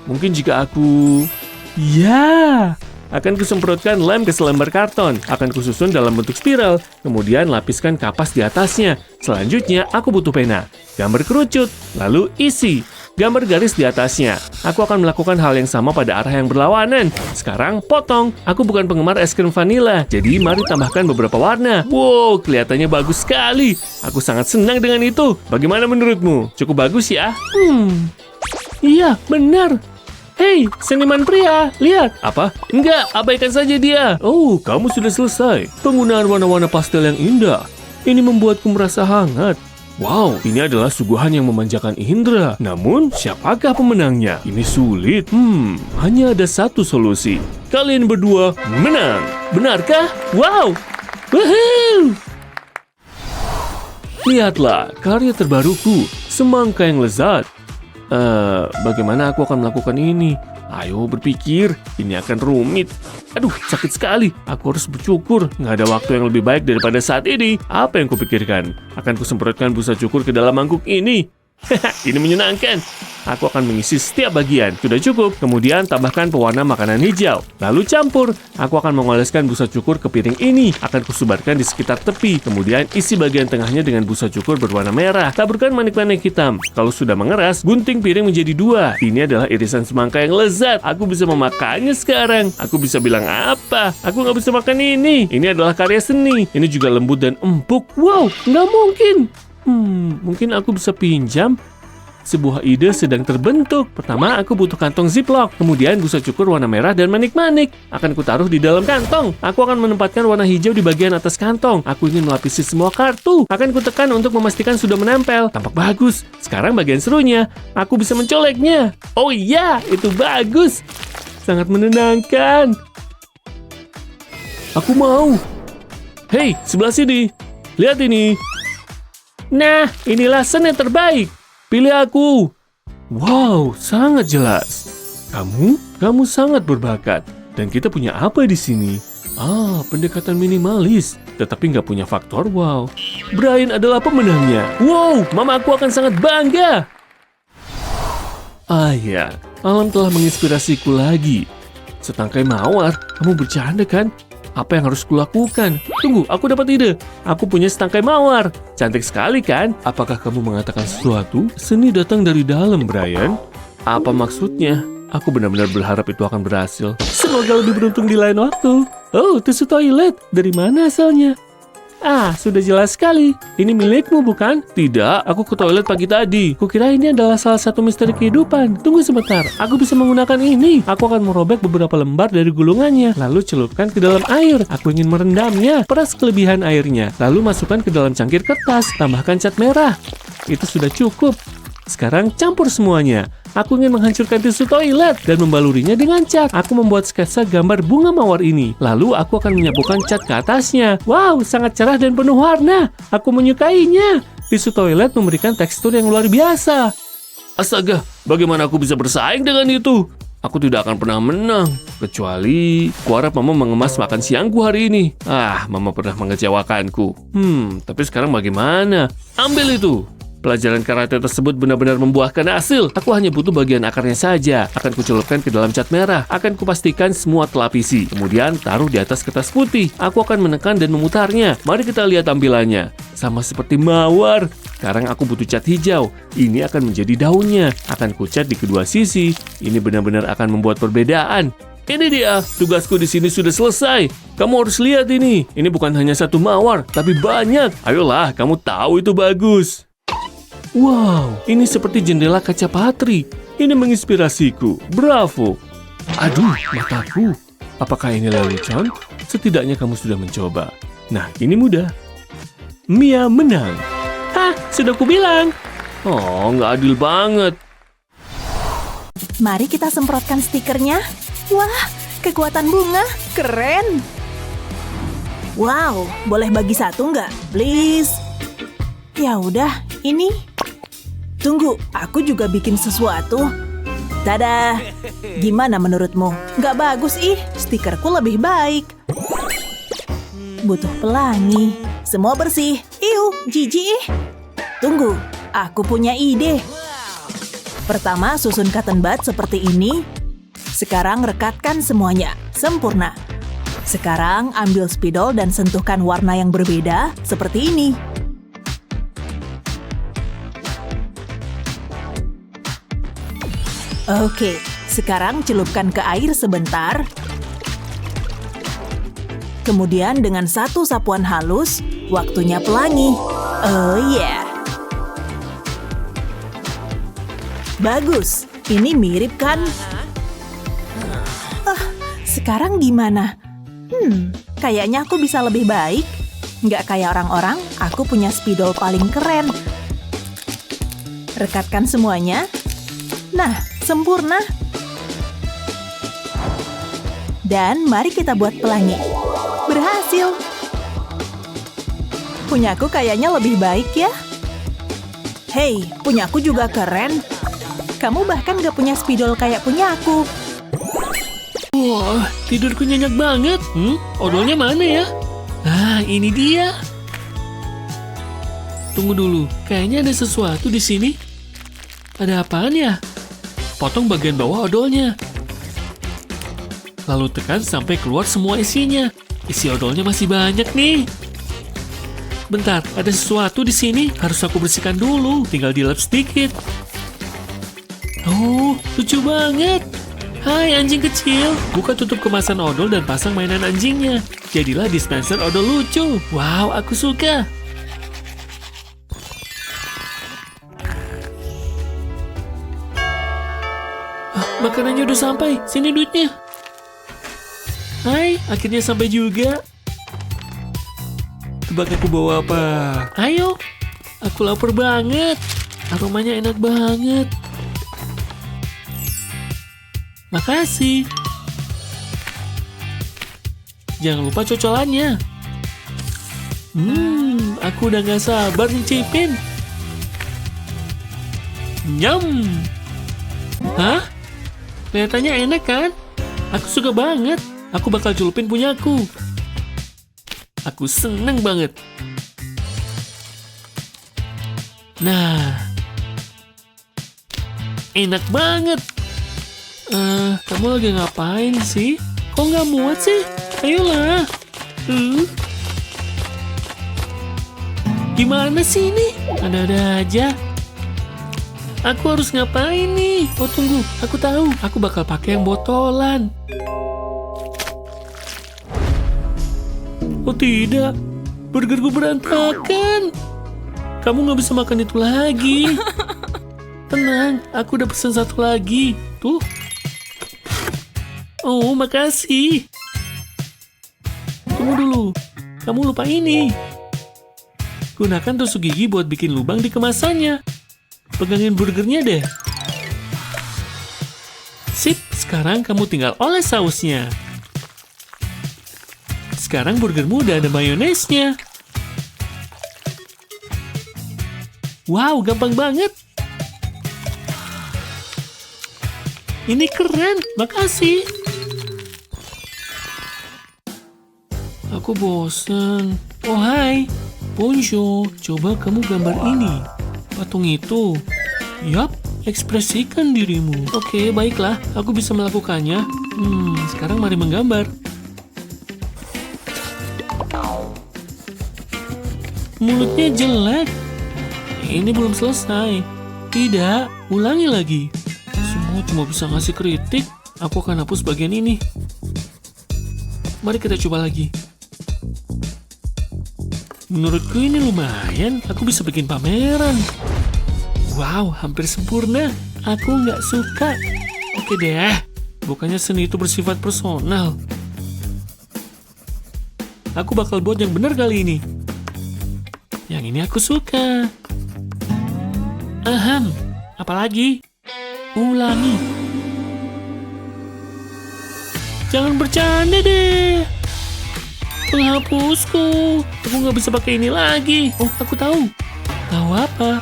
C: Mungkin jika aku... Ya, akan kusemprotkan lem ke selembar karton. Akan kususun dalam bentuk spiral. Kemudian lapiskan kapas di atasnya. Selanjutnya, aku butuh pena. Gambar kerucut, lalu isi. Gambar garis di atasnya. Aku akan melakukan hal yang sama pada arah yang berlawanan. Sekarang, potong. Aku bukan penggemar es krim vanila, jadi mari tambahkan beberapa warna. Wow, kelihatannya bagus sekali. Aku sangat senang dengan itu. Bagaimana menurutmu? Cukup bagus ya? Iya, benar. Hei, seniman pria, lihat. Apa? Enggak, abaikan saja dia. Oh, kamu sudah selesai. Penggunaan warna-warna pastel yang indah. Ini membuatku merasa hangat. Wow, ini adalah suguhan yang memanjakan indera. Namun, siapakah pemenangnya? Ini sulit. Hanya ada satu solusi. Kalian berdua menang. Benarkah? Wow! Woohoo! Lihatlah, karya terbaruku. Semangka yang lezat. Bagaimana aku akan melakukan ini? Ayo berpikir, ini akan rumit. Aduh, sakit sekali. Aku harus bercukur. Nggak ada waktu yang lebih baik daripada saat ini. Apa yang kupikirkan? Akan kusemprotkan busa cukur ke dalam mangkuk ini. Ini menyenangkan. Aku akan mengisi setiap bagian. Sudah cukup. Kemudian tambahkan pewarna makanan hijau. Lalu campur. Aku akan mengoleskan busa cukur ke piring ini. Akan kusebarkan di sekitar tepi. Kemudian isi bagian tengahnya dengan busa cukur berwarna merah. Taburkan manik-manik hitam. Kalau sudah mengeras, gunting piring menjadi dua. Ini adalah irisan semangka yang lezat. Aku bisa memakannya sekarang. Aku bisa bilang apa? Aku nggak bisa makan ini. Ini adalah karya seni. Ini juga lembut dan empuk. Wow, nggak mungkin. Mungkin aku bisa pinjam. Sebuah ide sedang terbentuk. Pertama, aku butuh kantong ziplock. Kemudian busa cukur warna merah dan manik-manik. Akan kutaruh di dalam kantong. Aku akan menempatkan warna hijau di bagian atas kantong. Aku ingin melapisi semua kartu. Akan kutekan untuk memastikan sudah menempel. Tampak bagus. Sekarang bagian serunya. Aku bisa mencoleknya. Oh iya, itu bagus. Sangat menenangkan. Aku mau. Hei, sebelah sini. Lihat ini. Nah, inilah sen yang terbaik. Pilih aku. Wow, sangat jelas. Kamu sangat berbakat. Dan kita punya apa di sini? Pendekatan minimalis. Tetapi nggak punya faktor wow. Brian adalah pemenangnya. Wow, mama aku akan sangat bangga. Ya, alam telah menginspirasiku lagi. Setangkai mawar, kamu bercanda kan? Apa yang harus kulakukan? Tunggu, aku dapat ide. Aku punya setangkai mawar. Cantik sekali kan? Apakah kamu mengatakan sesuatu? Seni datang dari dalam, Brian. Apa maksudnya? Aku benar-benar berharap itu akan berhasil. Semoga lebih beruntung di lain waktu. Oh, tisu toilet. Dari mana asalnya? Sudah jelas sekali. Ini milikmu, bukan? Tidak, aku ke toilet pagi tadi. Kukira ini adalah salah satu misteri kehidupan. Tunggu sebentar, aku bisa menggunakan ini. Aku akan merobek beberapa lembar dari gulungannya, lalu celupkan ke dalam air. Aku ingin merendamnya, peras kelebihan airnya, lalu masukkan ke dalam cangkir kertas, tambahkan cat merah. Itu sudah cukup. Sekarang campur semuanya. Aku ingin menghancurkan tisu toilet dan membalurinya dengan cat. Aku membuat sketsa gambar bunga mawar ini. Lalu aku akan menyapukan cat ke atasnya. Wow, sangat cerah dan penuh warna. Aku menyukainya. Tisu toilet memberikan tekstur yang luar biasa. Astaga, bagaimana aku bisa bersaing dengan itu? Aku tidak akan pernah menang. Kecuali, kuharap mama mengemas makan siangku hari ini. Mama pernah mengecewakanku. Tapi sekarang bagaimana? Ambil itu. Pelajaran karate tersebut benar-benar membuahkan hasil. Aku hanya butuh bagian akarnya saja. Akan kucelupkan ke dalam cat merah. Akan kupastikan semua telapisi. Kemudian taruh di atas kertas putih. Aku akan menekan dan memutarnya. Mari kita lihat tampilannya. Sama seperti mawar. Sekarang aku butuh cat hijau. Ini akan menjadi daunnya. Akan kucat di kedua sisi. Ini benar-benar akan membuat perbedaan. Ini dia, tugasku di sini sudah selesai. Kamu harus lihat ini. Ini bukan hanya satu mawar, tapi banyak. Ayolah, kamu tahu itu bagus. Wow, ini seperti jendela kaca patri. Ini menginspirasiku. Bravo. Aduh, mataku. Apakah ini lelucon? Setidaknya kamu sudah mencoba. Nah, ini mudah. Mia menang. Sudah kubilang. Oh, nggak adil banget.
A: Mari kita semprotkan stikernya. Wah, kekuatan bunga. Keren. Wow, boleh bagi satu nggak? Please. Ya udah, ini. Tunggu, aku juga bikin sesuatu. Dadah. Gimana menurutmu? Nggak bagus stikerku lebih baik. Butuh pelangi. Semua bersih. Jijik. Tunggu, aku punya ide. Pertama, susun cotton bud seperti ini. Sekarang rekatkan semuanya. Sempurna. Sekarang ambil spidol dan sentuhkan warna yang berbeda seperti ini. Oke, sekarang celupkan ke air sebentar. Kemudian dengan satu sapuan halus, waktunya pelangi. Oh yeah. Bagus, ini mirip kan? Sekarang gimana? Kayaknya aku bisa lebih baik. Nggak kayak orang-orang, aku punya spidol paling keren. Rekatkan semuanya. Nah, sempurna. Dan mari kita buat pelangi. Berhasil. Punyaku kayaknya lebih baik ya. Hei, punyaku juga keren. Kamu bahkan gak punya spidol kayak punyaku.
C: Wah, tidurku nyenyak banget. Odolnya mana ya? Ah, ini dia. Tunggu dulu, kayaknya ada sesuatu di sini. Ada apaan ya? Potong bagian bawah odolnya. Lalu tekan sampai keluar semua isinya. Isi odolnya masih banyak nih. Bentar, ada sesuatu di sini. Harus aku bersihkan dulu. Tinggal dilap sedikit. Oh, lucu banget. Hai anjing kecil. Buka tutup kemasan odol dan pasang mainan anjingnya. Jadilah dispenser odol lucu. Wow, aku suka. Makanannya udah sampai. Sini duitnya. Hai, akhirnya sampai juga. Tebak aku bawa apa? Ayo. Aku lapar banget. Aromanya enak banget. Makasih. Jangan lupa cocolannya. Aku udah gak sabar nyicipin. Nyam. Hah? Kelihatannya enak kan? Aku suka banget. Aku bakal celupin punyaku. Aku seneng banget. Nah. Enak banget. Kamu lagi ngapain sih? Kok nggak muat sih? Ayolah. Gimana sih ini? Ada-ada aja. Aku harus ngapain nih? Oh tunggu, aku tahu. Aku bakal pakai yang botolan. Oh tidak, burgerku berantakan. Kamu nggak bisa makan itu lagi. Tenang, aku udah pesan satu lagi. Tuh. Oh, makasih. Tunggu dulu, kamu lupa ini. Gunakan tusuk gigi buat bikin lubang di kemasannya. Pegangin burgernya deh. Sip, sekarang kamu tinggal oles sausnya. Sekarang burgermu udah ada mayonesnya. Wow, gampang banget. Ini keren, makasih. Aku bosen. Oh hai, Bonjour, coba kamu gambar ini. Patung itu. Yap, ekspresikan dirimu. Oke, baiklah, aku bisa melakukannya. Sekarang mari menggambar. Mulutnya jelek. Ini belum selesai. Tidak, ulangi lagi. Semua cuma bisa ngasih kritik. Aku akan hapus bagian ini. Mari kita coba lagi. Menurutku ini lumayan. Aku bisa bikin pameran. Wow, hampir sempurna. Aku nggak suka. Oke deh. Bukannya seni itu bersifat personal. Aku bakal buat yang benar kali ini. Yang ini aku suka. Aham, apalagi? Ulangi. Jangan bercanda deh. Penghapusku. Aku nggak bisa pakai ini lagi. Oh, aku tahu. Tahu apa?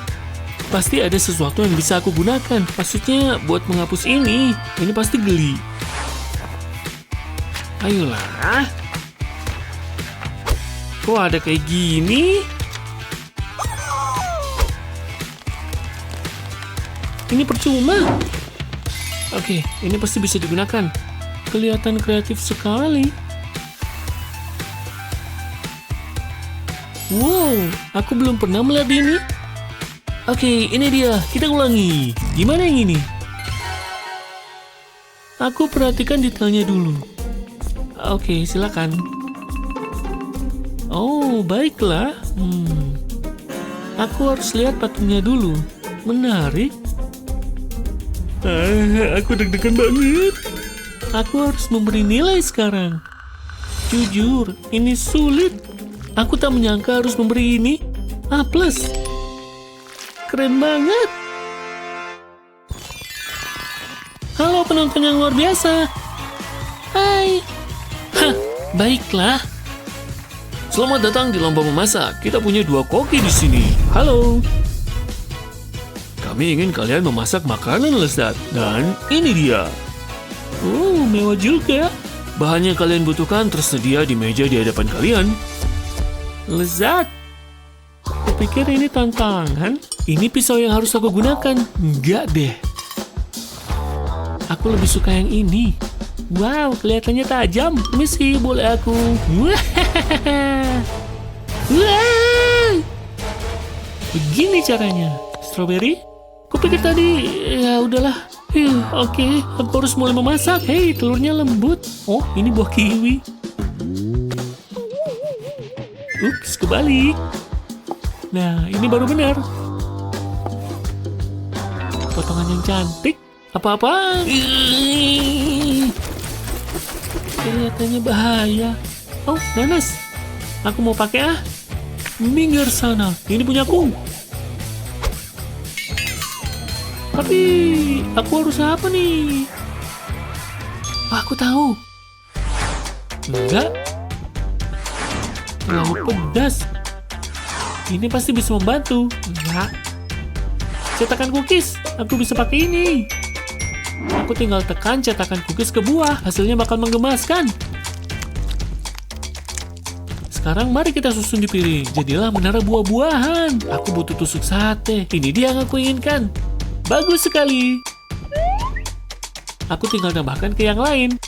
C: Pasti ada sesuatu yang bisa aku gunakan. Maksudnya buat menghapus ini. Ini pasti geli. Ayolah. Kok ada kayak gini? ini percuma. Oke, ini pasti bisa digunakan. Kelihatan kreatif sekali. Wow, aku belum pernah melihat ini. Oke, ini dia. Kita ulangi. Gimana yang ini? Aku perhatikan detailnya dulu. Oke, silakan. Oh, baiklah. Aku harus lihat patungnya dulu. Menarik. Aku deg-degan banget. Aku harus memberi nilai sekarang. Jujur, ini sulit. Aku tak menyangka harus memberi ini A+. Keren banget. Halo penonton yang luar biasa. Hai. Hah, baiklah. Selamat datang di lomba memasak. Kita punya 2 koki di sini. Halo. Kami ingin kalian memasak makanan lezat. Dan ini dia. Mewah juga. Bahan yang kalian butuhkan tersedia di meja di hadapan kalian. Lezat. Kupikir ini tantangan. Ini pisau yang harus aku gunakan. Enggak deh. Aku lebih suka yang ini. Wow, kelihatannya tajam. Misi, boleh aku? Begini caranya. Strawberry? Kupikir tadi, ya udahlah. Oke, aku harus mulai memasak. Hei, telurnya lembut. Oh, ini buah kiwi. Ups, kebalik. Nah, ini baru benar. Potongan yang cantik. Apa-apa? Kelihatannya bahaya. Oh, nanas. Aku mau pakai ah. Minggir sana. Ini punyaku. Tapi aku harus apa nih? Aku tahu. Enggak. Terlalu pedas. Ini pasti bisa membantu. Enggak. Cetakan cookies. Aku bisa pakai ini. Aku tinggal tekan cetakan cookies ke buah. Hasilnya bakal menggemaskan. Sekarang mari kita susun di piring. Jadilah menara buah-buahan. Aku butuh tusuk sate. Ini dia yang aku inginkan. Bagus sekali. Aku tinggal tambahkan ke yang lain.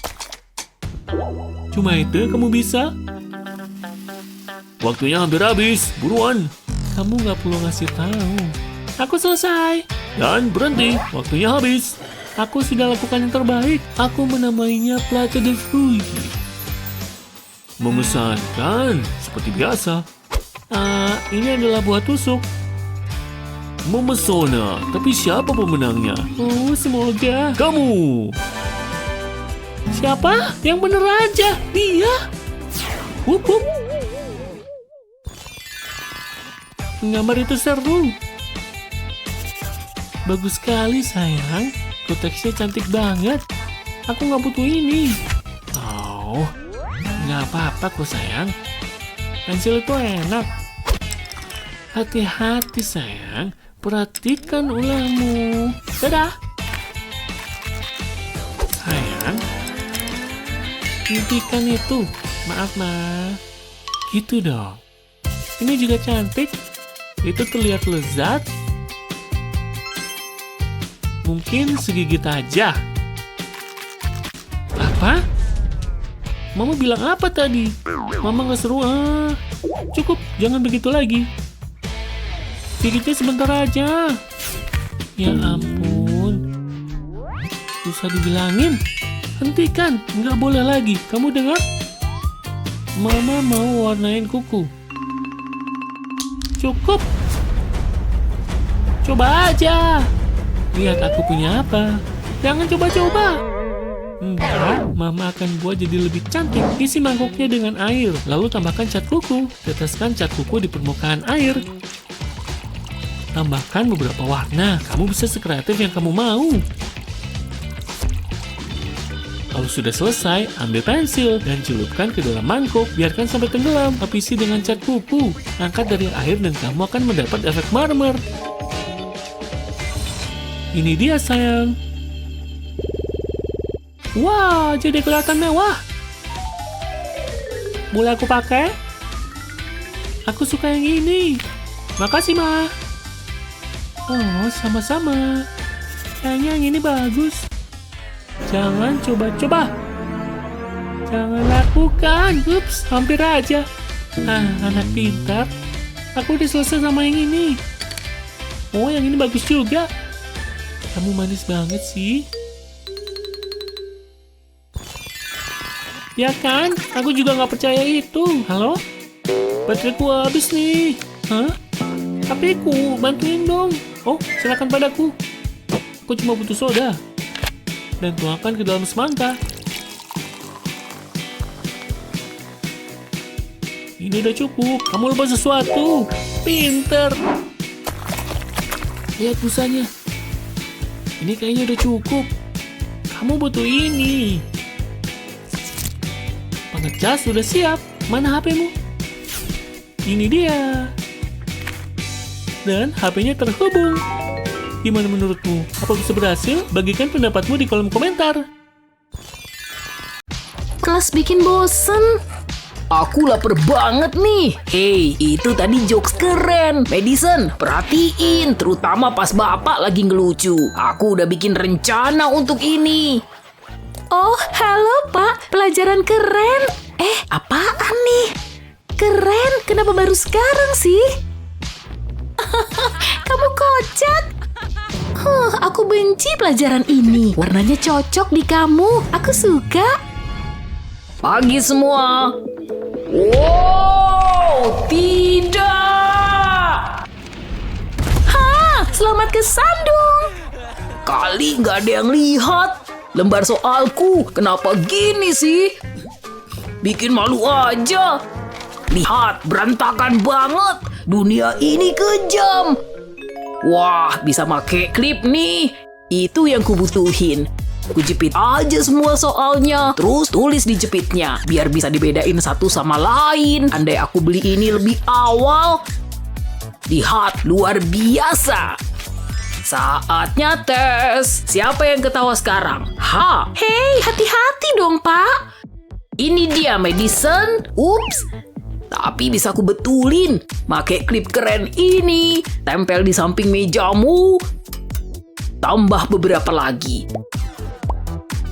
C: Cuma itu kamu bisa? Waktunya hampir habis. Buruan. Kamu nggak perlu ngasih tahu. Aku selesai. Dan berhenti. Waktunya habis. Aku sudah lakukan yang terbaik. Aku menamainya Platte de Fruit. Memesankan. Seperti biasa. Ini adalah buah tusuk. Memesona, tapi siapa pemenangnya? Oh, semoga kamu. Siapa? Yang bener aja, dia. Wup. Gambar itu seru. Bagus sekali sayang. Teksnya cantik banget. Aku nggak butuh ini. Oh, nggak apa-apa kok sayang. Pensil itu enak. Hati-hati sayang. Perhatikan ulangmu. Dadah. Sayang. Hentikan itu. Maaf, Ma. Gitu dong. Ini juga cantik. Itu terlihat lezat. Mungkin segigit aja. Apa? Mama bilang apa tadi? Mama gak seru. Cukup, jangan begitu lagi. Gigitnya sebentar aja. Ya ampun. Susah dibilangin. Hentikan, nggak boleh lagi. Kamu dengar? Mama mau warnain kuku. Cukup. Coba aja. Lihat aku punya apa. Jangan coba-coba. Enggak, Mama akan buat jadi lebih cantik. Isi mangkoknya dengan air. Lalu tambahkan cat kuku. Teteskan cat kuku di permukaan air. Tambahkan beberapa warna. Kamu bisa sekreatif yang kamu mau. Kalau sudah selesai, ambil pensil dan celupkan ke dalam mangkok. Biarkan sampai tenggelam. Lapisi dengan cat kuku. Angkat dari air dan kamu akan mendapat efek marmer. Ini dia sayang. Wah, jadi kelihatan mewah. Boleh aku pakai? Aku suka yang ini. Makasih, Ma. Oh, sama-sama. Kayaknya yang ini bagus. Jangan coba-coba. Jangan lakukan. Ups, hampir aja. Anak pintar. Aku udah selesai sama yang ini. Oh, yang ini bagus juga. Kamu manis banget sih. Ya kan? Aku juga nggak percaya itu. Halo? Bateraiku habis nih. Hah? HP-ku, bantuin dong. Oh, silakan padaku. Aku cuma butuh soda. Dan tuangkan ke dalam semangka. Ini udah cukup. Kamu lupa sesuatu. Pinter. Lihat busanya. Ini kayaknya udah cukup. Kamu butuh ini. Pengecas sudah siap. Mana HP-mu? Ini dia. Dan HP-nya terhubung. Gimana menurutmu? Apa bisa berhasil? Bagikan pendapatmu di kolom komentar.
D: Kelas bikin bosen. Aku lapar banget nih. Hey, itu tadi jokes keren. Madison, perhatiin. Terutama pas bapak lagi ngelucu. Aku udah bikin rencana untuk ini.
E: Oh, halo Pak, pelajaran keren. Apaan nih? Keren, kenapa baru sekarang sih? Kamu kocak. Aku benci pelajaran ini. Warnanya cocok di kamu, aku suka.
D: Pagi semua. Wow, tidak.
E: Selamat kesandung.
D: Kali nggak ada yang lihat. Lembar soalku, kenapa gini sih? Bikin malu aja. Lihat, berantakan banget. Dunia ini kejam. Wah, bisa make klip nih. Itu yang kubutuhin. Kujepit aja semua soalnya, terus tulis di jepitnya, biar bisa dibedain satu sama lain. Andai aku beli ini lebih awal. Lihat, luar biasa. Saatnya tes. Siapa yang ketawa sekarang?
E: Hei, hati-hati dong Pak.
D: Ini dia Madison. Ups. Tapi bisa aku betulin. Make klip keren ini. Tempel di samping mejamu. Tambah beberapa lagi.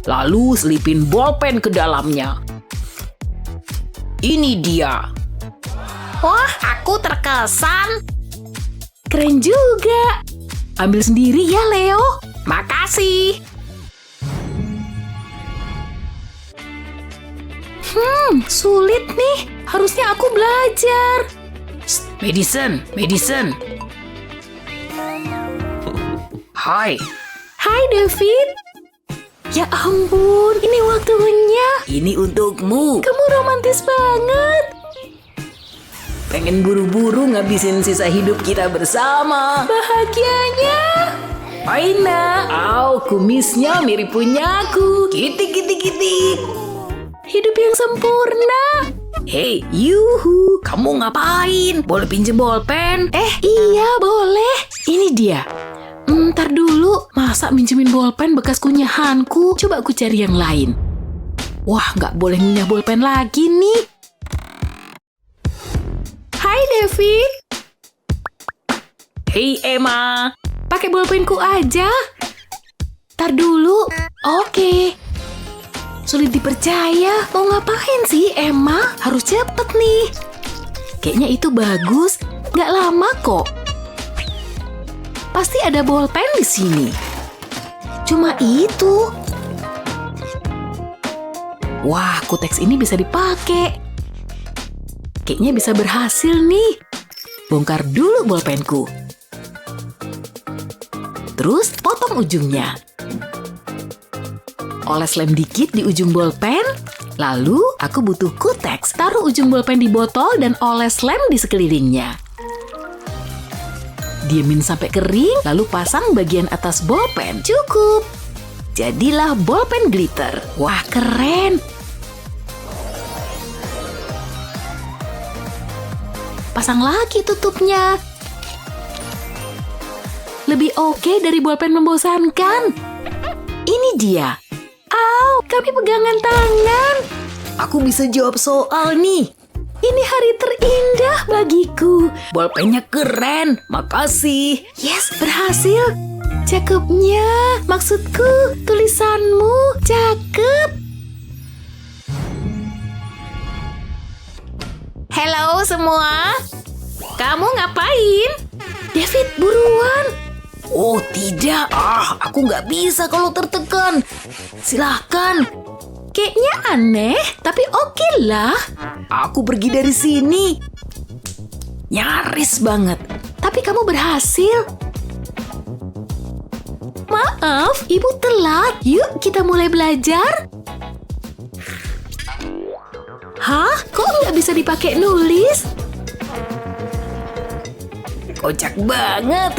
D: Lalu selipin bolpen ke dalamnya. Ini dia.
E: Wah, aku terkesan. Keren juga. Ambil sendiri ya, Leo.
D: Makasih.
E: Sulit nih. Harusnya aku belajar.
D: Madison. Hai.
E: Hai, David. Ya ampun, ini waktunya.
D: Ini untukmu.
E: Kamu romantis banget.
D: Pengen buru-buru ngabisin sisa hidup kita bersama.
E: Bahagianya.
D: Aina, kumisnya mirip punyaku. Kitik.
E: Hidup yang sempurna.
D: Hei, yuhu, kamu ngapain? Boleh pinjem bolpen?
E: Iya, boleh. Ini dia. Ntar dulu, masa minjemin bolpen bekas kunyahanku? Coba aku cari yang lain. Wah, nggak boleh ngunyah bolpen lagi nih. Hai, David.
D: Hei, Emma.
E: Pakai bolpenku aja. Ntar dulu. Oke. Sulit dipercaya. Mau ngapain sih, Emma? Harus cepet nih. Kayaknya itu bagus. Nggak lama kok. Pasti ada bolpen di sini. Cuma itu. Wah, kuteks ini bisa dipakai. Kayaknya bisa berhasil nih. Bongkar dulu bolpenku. Terus potong ujungnya. Oles lem dikit di ujung bolpen. Lalu aku butuh kuteks. Taruh ujung bolpen di botol dan oles lem di sekelilingnya. Diamin sampai kering, lalu pasang bagian atas bolpen. Cukup. Jadilah bolpen glitter. Wah, keren. Pasang lagi tutupnya. Lebih oke dari bolpen membosankan. Ini dia. Kami pegangan tangan.
D: Aku bisa jawab soal nih.
E: Ini hari terindah bagiku.
D: Bolpennya keren. Makasih.
E: Yes, berhasil. Cakepnya, maksudku tulisanmu cakep. Halo semua, kamu ngapain? David, buruan.
D: Oh tidak, aku nggak bisa kalau tertekan. Silahkan.
E: Kayaknya aneh, tapi oke lah.
D: Aku pergi dari sini. Nyaris banget.
E: Tapi kamu berhasil. Maaf, ibu telat. Yuk kita mulai belajar. Hah? Kok nggak bisa dipakai nulis?
D: Kocak banget.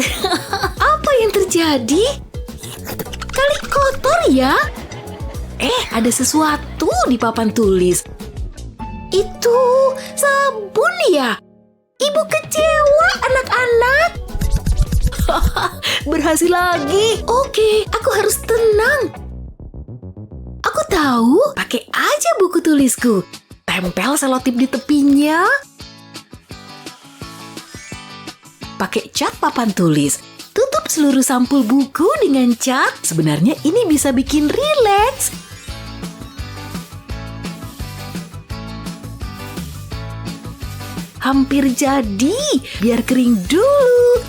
E: Apa yang terjadi? Kali kotor ya? Ada sesuatu di papan tulis. Itu sabun ya? Ibu kecewa anak-anak.
D: Berhasil lagi.
E: Oke, aku harus tenang. Aku tahu, pakai aja buku tulisku. Tempel selotip di tepinya. Pakai cat papan tulis. Tutup seluruh sampul buku dengan cat. Sebenarnya ini bisa bikin rileks. Hampir jadi, biar kering dulu.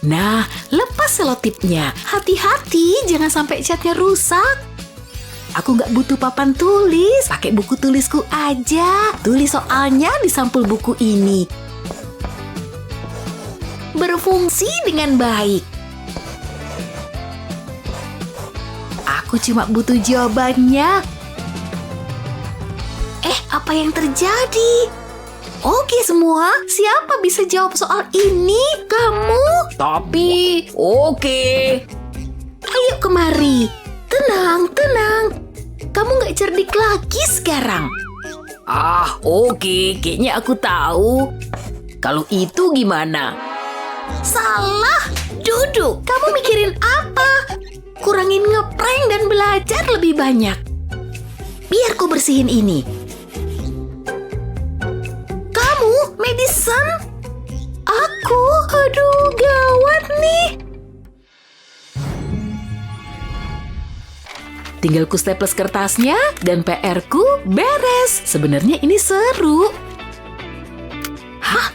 E: Nah, lepas selotipnya. Hati-hati, jangan sampai catnya rusak. Aku nggak butuh papan tulis, pakai buku tulisku aja. Tulis soalnya di sampul buku ini. Berfungsi dengan baik. Aku cuma butuh jawabannya. Apa yang terjadi? Oke semua, siapa bisa jawab soal ini? Kamu?
D: Tapi, oke.
E: Ayo kemari. Tenang, tenang. Kamu nggak cerdik lagi sekarang.
D: Oke. Kayaknya aku tahu. Kalau itu gimana?
E: Salah. Duduk. Kamu mikirin apa? Kurangin ngeprank dan belajar lebih banyak. Biar ku bersihin ini. Kamu, Madison? Aku? Aduh, gawat nih. Tinggal ku staples kertasnya dan PR-ku beres. Sebenarnya ini seru. Hah?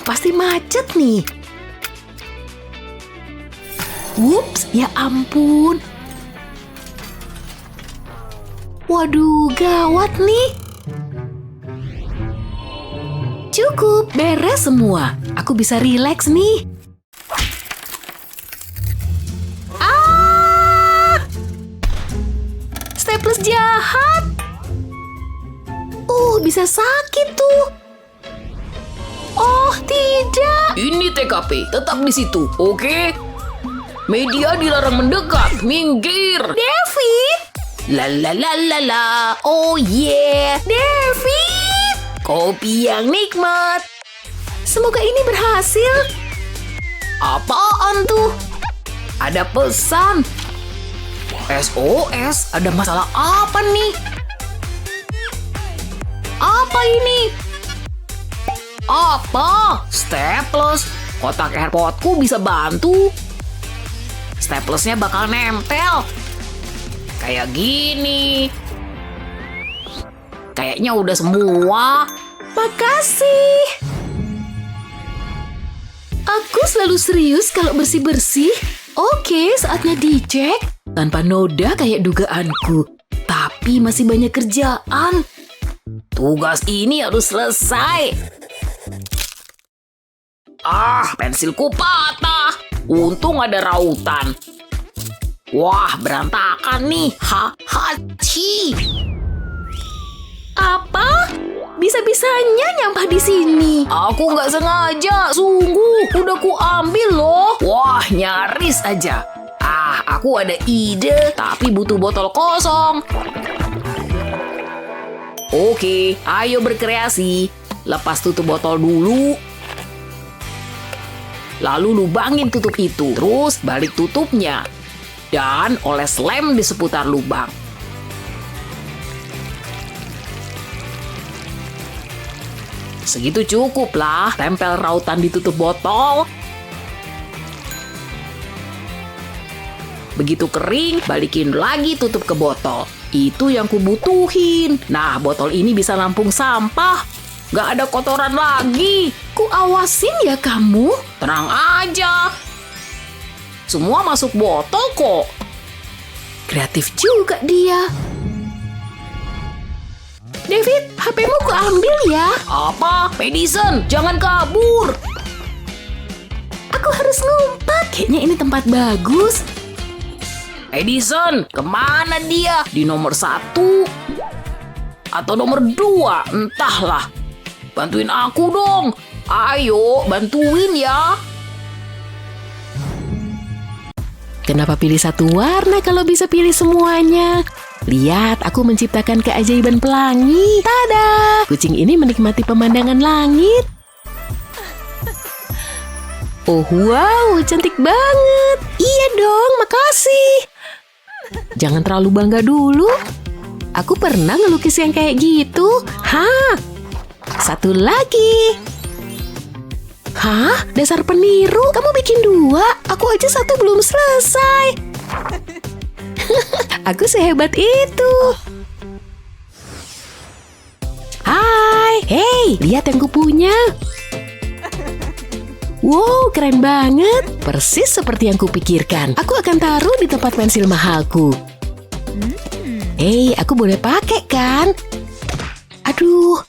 E: Pasti macet nih. Wups, ya ampun. Waduh, gawat nih. Cukup, beres semua. Aku bisa rileks nih. Staples jahat. Bisa sakit tuh. Oh, tidak.
D: Ini TKP, tetap di situ, oke? Media dilarang mendekat, minggir.
E: David.
D: La. Oh yeah.
E: David.
D: Kopi yang nikmat.
E: Semoga ini berhasil.
D: Apaan tuh? Ada pesan. SOS, ada masalah apa nih? Apa ini? Apa? Staples. Kotak airpodku bisa bantu. Staplesnya bakal nempel. Kayak gini. Kayaknya udah semua.
E: Makasih. Aku selalu serius kalau bersih-bersih. Oke, saatnya dicek. Tanpa noda kayak dugaanku. Tapi masih banyak kerjaan.
D: Tugas ini harus selesai. Pensilku patah. Untung ada rautan. Wah, berantakan nih. Hachi.
E: Apa? Bisa-bisanya nyampah di sini.
D: Aku nggak sengaja, sungguh. Udah ku ambil loh. Wah, nyaris aja. Aku ada ide, tapi butuh botol kosong. Oke, ayo berkreasi. Lepas tutup botol dulu. Lalu lubangin tutup itu. Terus balik tutupnya. Dan oles lem di seputar lubang. Segitu cukup lah. Tempel rautan di tutup botol. Begitu kering, balikin lagi tutup ke botol. Itu yang kubutuhin. Nah, botol ini bisa nampung sampah. Gak ada kotoran lagi.
E: Ku awasin ya kamu.
D: Tenang aja. Semua masuk botol kok.
E: Kreatif juga dia. David, HP-mu ku ambil ya.
D: Apa? Madison, jangan kabur.
E: Aku harus ngumpet. Kayaknya ini tempat bagus.
D: Madison, kemana dia? Di nomor 1? Atau nomor 2? Entahlah. Bantuin aku dong. Ayo, bantuin ya.
E: Kenapa pilih satu warna kalau bisa pilih semuanya? Lihat, aku menciptakan keajaiban pelangi. Tada! Kucing ini menikmati pemandangan langit. Oh wow, cantik banget. Iya dong, makasih. Jangan terlalu bangga dulu. Aku pernah ngelukis yang kayak gitu. Hah? Satu lagi. Hah? Dasar peniru? Kamu bikin 2? Aku aja 1 belum selesai. Aku sehebat itu. Hai, hey, lihat yang kupunya. Wow, keren banget. Persis seperti yang kupikirkan. Aku akan taruh di tempat pensil mahalku. Hey, aku boleh pakai kan? Aduh,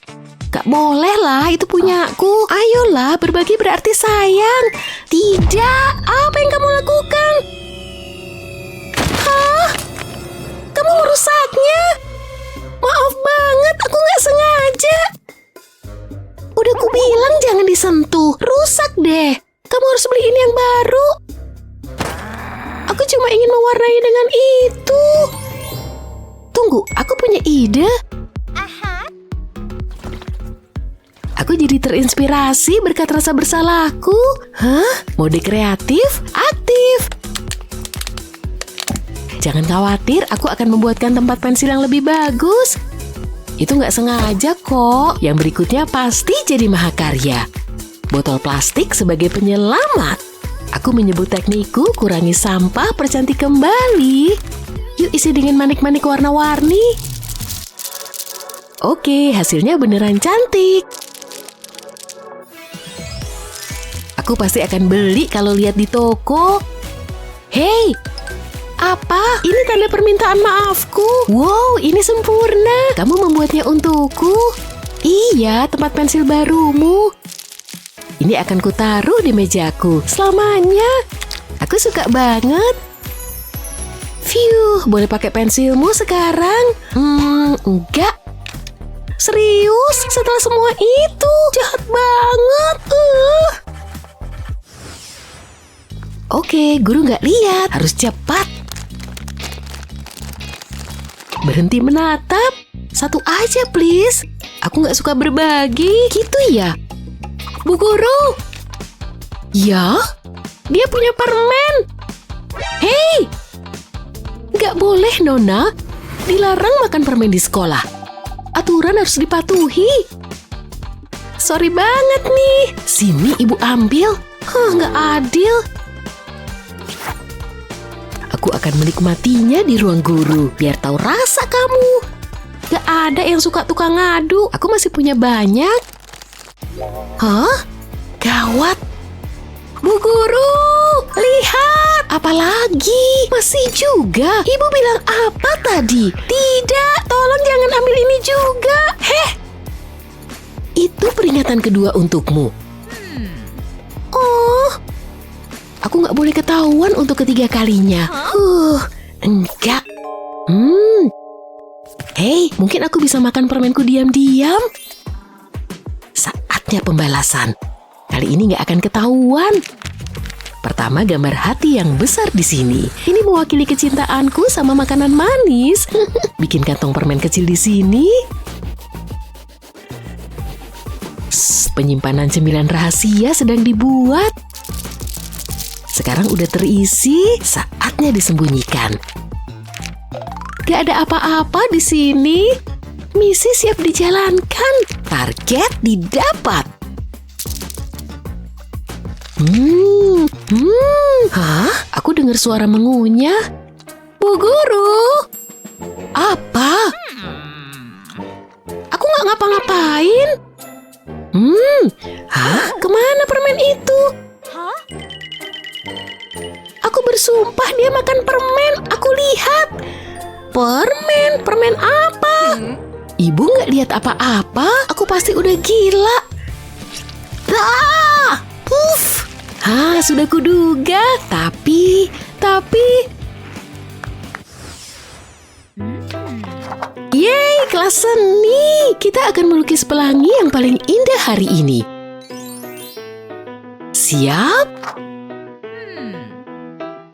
E: gak boleh lah, itu punyaku. Ayolah, berbagi berarti sayang. Tidak, apa yang kamu lakukan? Hah? Kamu merusaknya? Maaf banget, aku gak sengaja. Udah ku bilang jangan disentuh, rusak deh. Kamu harus beliin yang baru. Aku cuma ingin mewarnai dengan itu. Tunggu, aku punya ide. Aku jadi terinspirasi berkat rasa bersalahku. Hah? Mode kreatif aktif. Jangan khawatir, aku akan membuatkan tempat pensil yang lebih bagus. Itu nggak sengaja kok. Yang berikutnya pasti jadi mahakarya. Botol plastik sebagai penyelamat. Aku menyebut teknikku kurangi sampah, percantik kembali. Yuk isi dengan manik-manik warna-warni. Oke, hasilnya beneran cantik. Aku pasti akan beli kalau lihat di toko. Hei, apa? Ini tanda permintaan maafku. Wow, ini sempurna. Kamu membuatnya untukku. Iya, tempat pensil barumu. Ini akan kutaruh di mejaku selamanya. Aku suka banget. Phew, boleh pakai pensilmu sekarang? Enggak. Serius? Setelah semua itu? Jahat banget. Oke, guru nggak lihat. Harus cepat. Berhenti menatap. Satu aja, please. Aku nggak suka berbagi. Gitu ya? Bu guru. Ya? Dia punya permen. Hei! Nggak boleh, Nona. Dilarang makan permen di sekolah. Aturan harus dipatuhi. Sorry banget nih. Sini ibu ambil. Nggak adil. Aku akan menikmatinya di ruang guru, biar tahu rasa kamu. Gak ada yang suka tukang ngadu, aku masih punya banyak. Hah? Gawat. Bu guru, lihat. Apalagi? Masih juga. Ibu bilang apa tadi? Tidak, tolong jangan ambil ini juga. Heh. Itu peringatan kedua untukmu. Oh. Aku nggak boleh ketahuan untuk ketiga kalinya. Enggak. Hei, mungkin aku bisa makan permenku diam-diam. Saatnya pembalasan. Kali ini nggak akan ketahuan. Pertama, gambar hati yang besar di sini. Ini mewakili kecintaanku sama makanan manis. Bikin kantong permen kecil di sini. Penyimpanan cemilan rahasia sedang dibuat. Sekarang udah terisi, saatnya disembunyikan. Gak ada apa-apa di sini. Misi siap dijalankan. Target didapat. Hah? Aku dengar suara mengunyah. Bu Guru. Apa? Aku nggak ngapa-ngapain. Kemana permen itu? Aku bersumpah dia makan permen. Aku lihat. Permen apa? Ibu nggak lihat apa-apa. Aku pasti udah gila. Puff. Sudah kuduga. Tapi. Yeay, kelas seni. Kita akan melukis pelangi yang paling indah hari ini. Siap?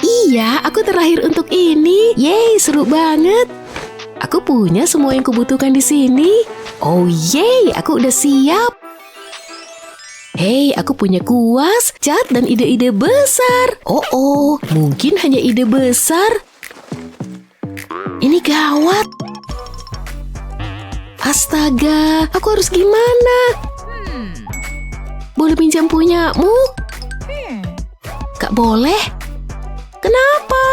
E: Iya, aku terlahir untuk ini. Yeay, seru banget. Aku punya semua yang kubutuhkan di sini. Oh yeay, aku udah siap. Hei, aku punya kuas, cat, dan ide-ide besar. Oh, mungkin hanya ide besar. Ini gawat. Astaga, aku harus gimana? Boleh pinjam punyamu? Gak boleh? Kenapa?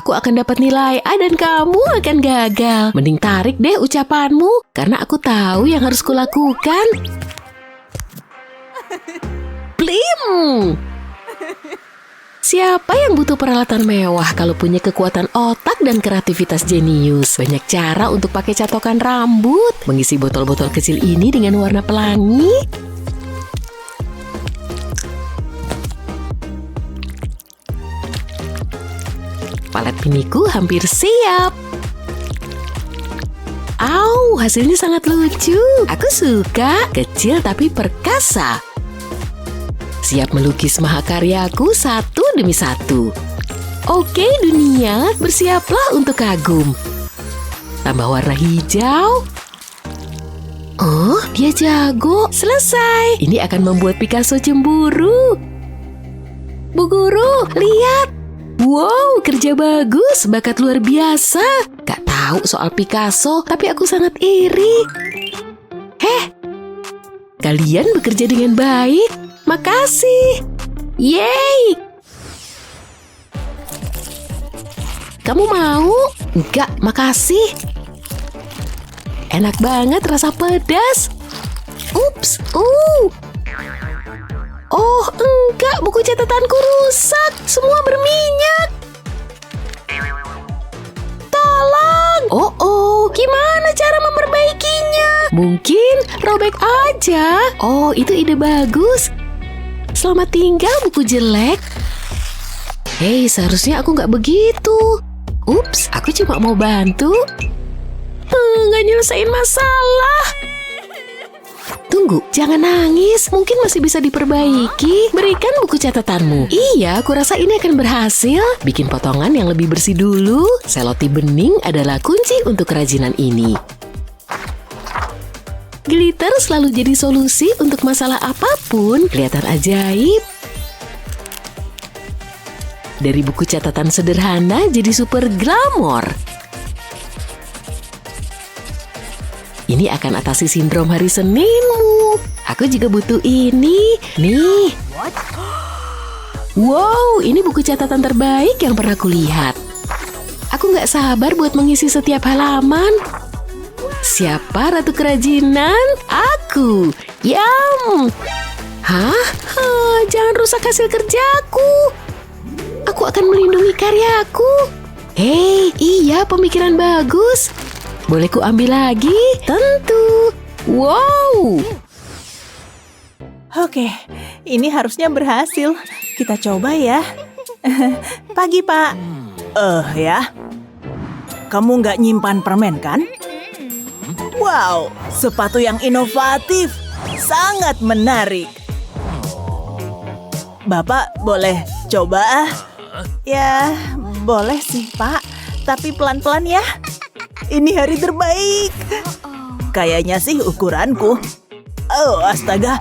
E: Aku akan dapat nilai A dan kamu akan gagal. Mending tarik deh ucapanmu, karena aku tahu yang harus kulakukan. Blim! Siapa yang butuh peralatan mewah kalau punya kekuatan otak dan kreativitas jenius? Banyak cara untuk pakai catokan rambut, mengisi botol-botol kecil ini dengan warna pelangi. Palet piniku hampir siap. Hasilnya sangat lucu. Aku suka, kecil tapi perkasa. Siap melukis mahakaryaku satu demi satu. Oke dunia, bersiaplah untuk kagum. Tambah warna hijau. Dia jago. Selesai. Ini akan membuat Picasso cemburu. Bu Guru, lihat. Wow, kerja bagus, bakat luar biasa. Gak tahu soal Picasso, tapi aku sangat iri. Kalian bekerja dengan baik. Makasih. Yeay. Kamu mau? Enggak, makasih. Enak banget rasa pedas. Ups, Oh, enggak, buku catatanku rusak. Semua berminyak. Tolong. Oh, gimana cara memperbaikinya? Mungkin robek aja. Oh, itu ide bagus. Selamat tinggal, buku jelek. Hei, seharusnya aku nggak begitu. Ups, aku cuma mau bantu. Nggak nyelesain masalah. Tunggu, jangan nangis. Mungkin masih bisa diperbaiki. Berikan buku catatanmu. Iya, aku rasa ini akan berhasil. Bikin potongan yang lebih bersih dulu. Selotip bening adalah kunci untuk kerajinan ini. Glitter selalu jadi solusi untuk masalah apapun. Kelihatan ajaib. Dari buku catatan sederhana jadi super glamor. Ini akan atasi sindrom hari Seninmu. Aku juga butuh ini. Nih. Wow, ini buku catatan terbaik yang pernah kulihat. Aku nggak sabar buat mengisi setiap halaman. Siapa ratu kerajinan? Aku. Yum. Jangan rusak hasil kerjaku. Aku akan melindungi karyaku. Hei, iya pemikiran bagus. Boleh ku ambil lagi? Tentu. Wow.
A: Oke, ini harusnya berhasil. Kita coba ya. Pagi, Pak. Ya. Kamu nggak nyimpan permen, kan? Wow, sepatu yang inovatif. Sangat menarik. Bapak boleh coba? Ya, boleh sih, Pak. Tapi pelan-pelan ya. Ini hari terbaik. Kayaknya sih ukuranku. Oh, astaga.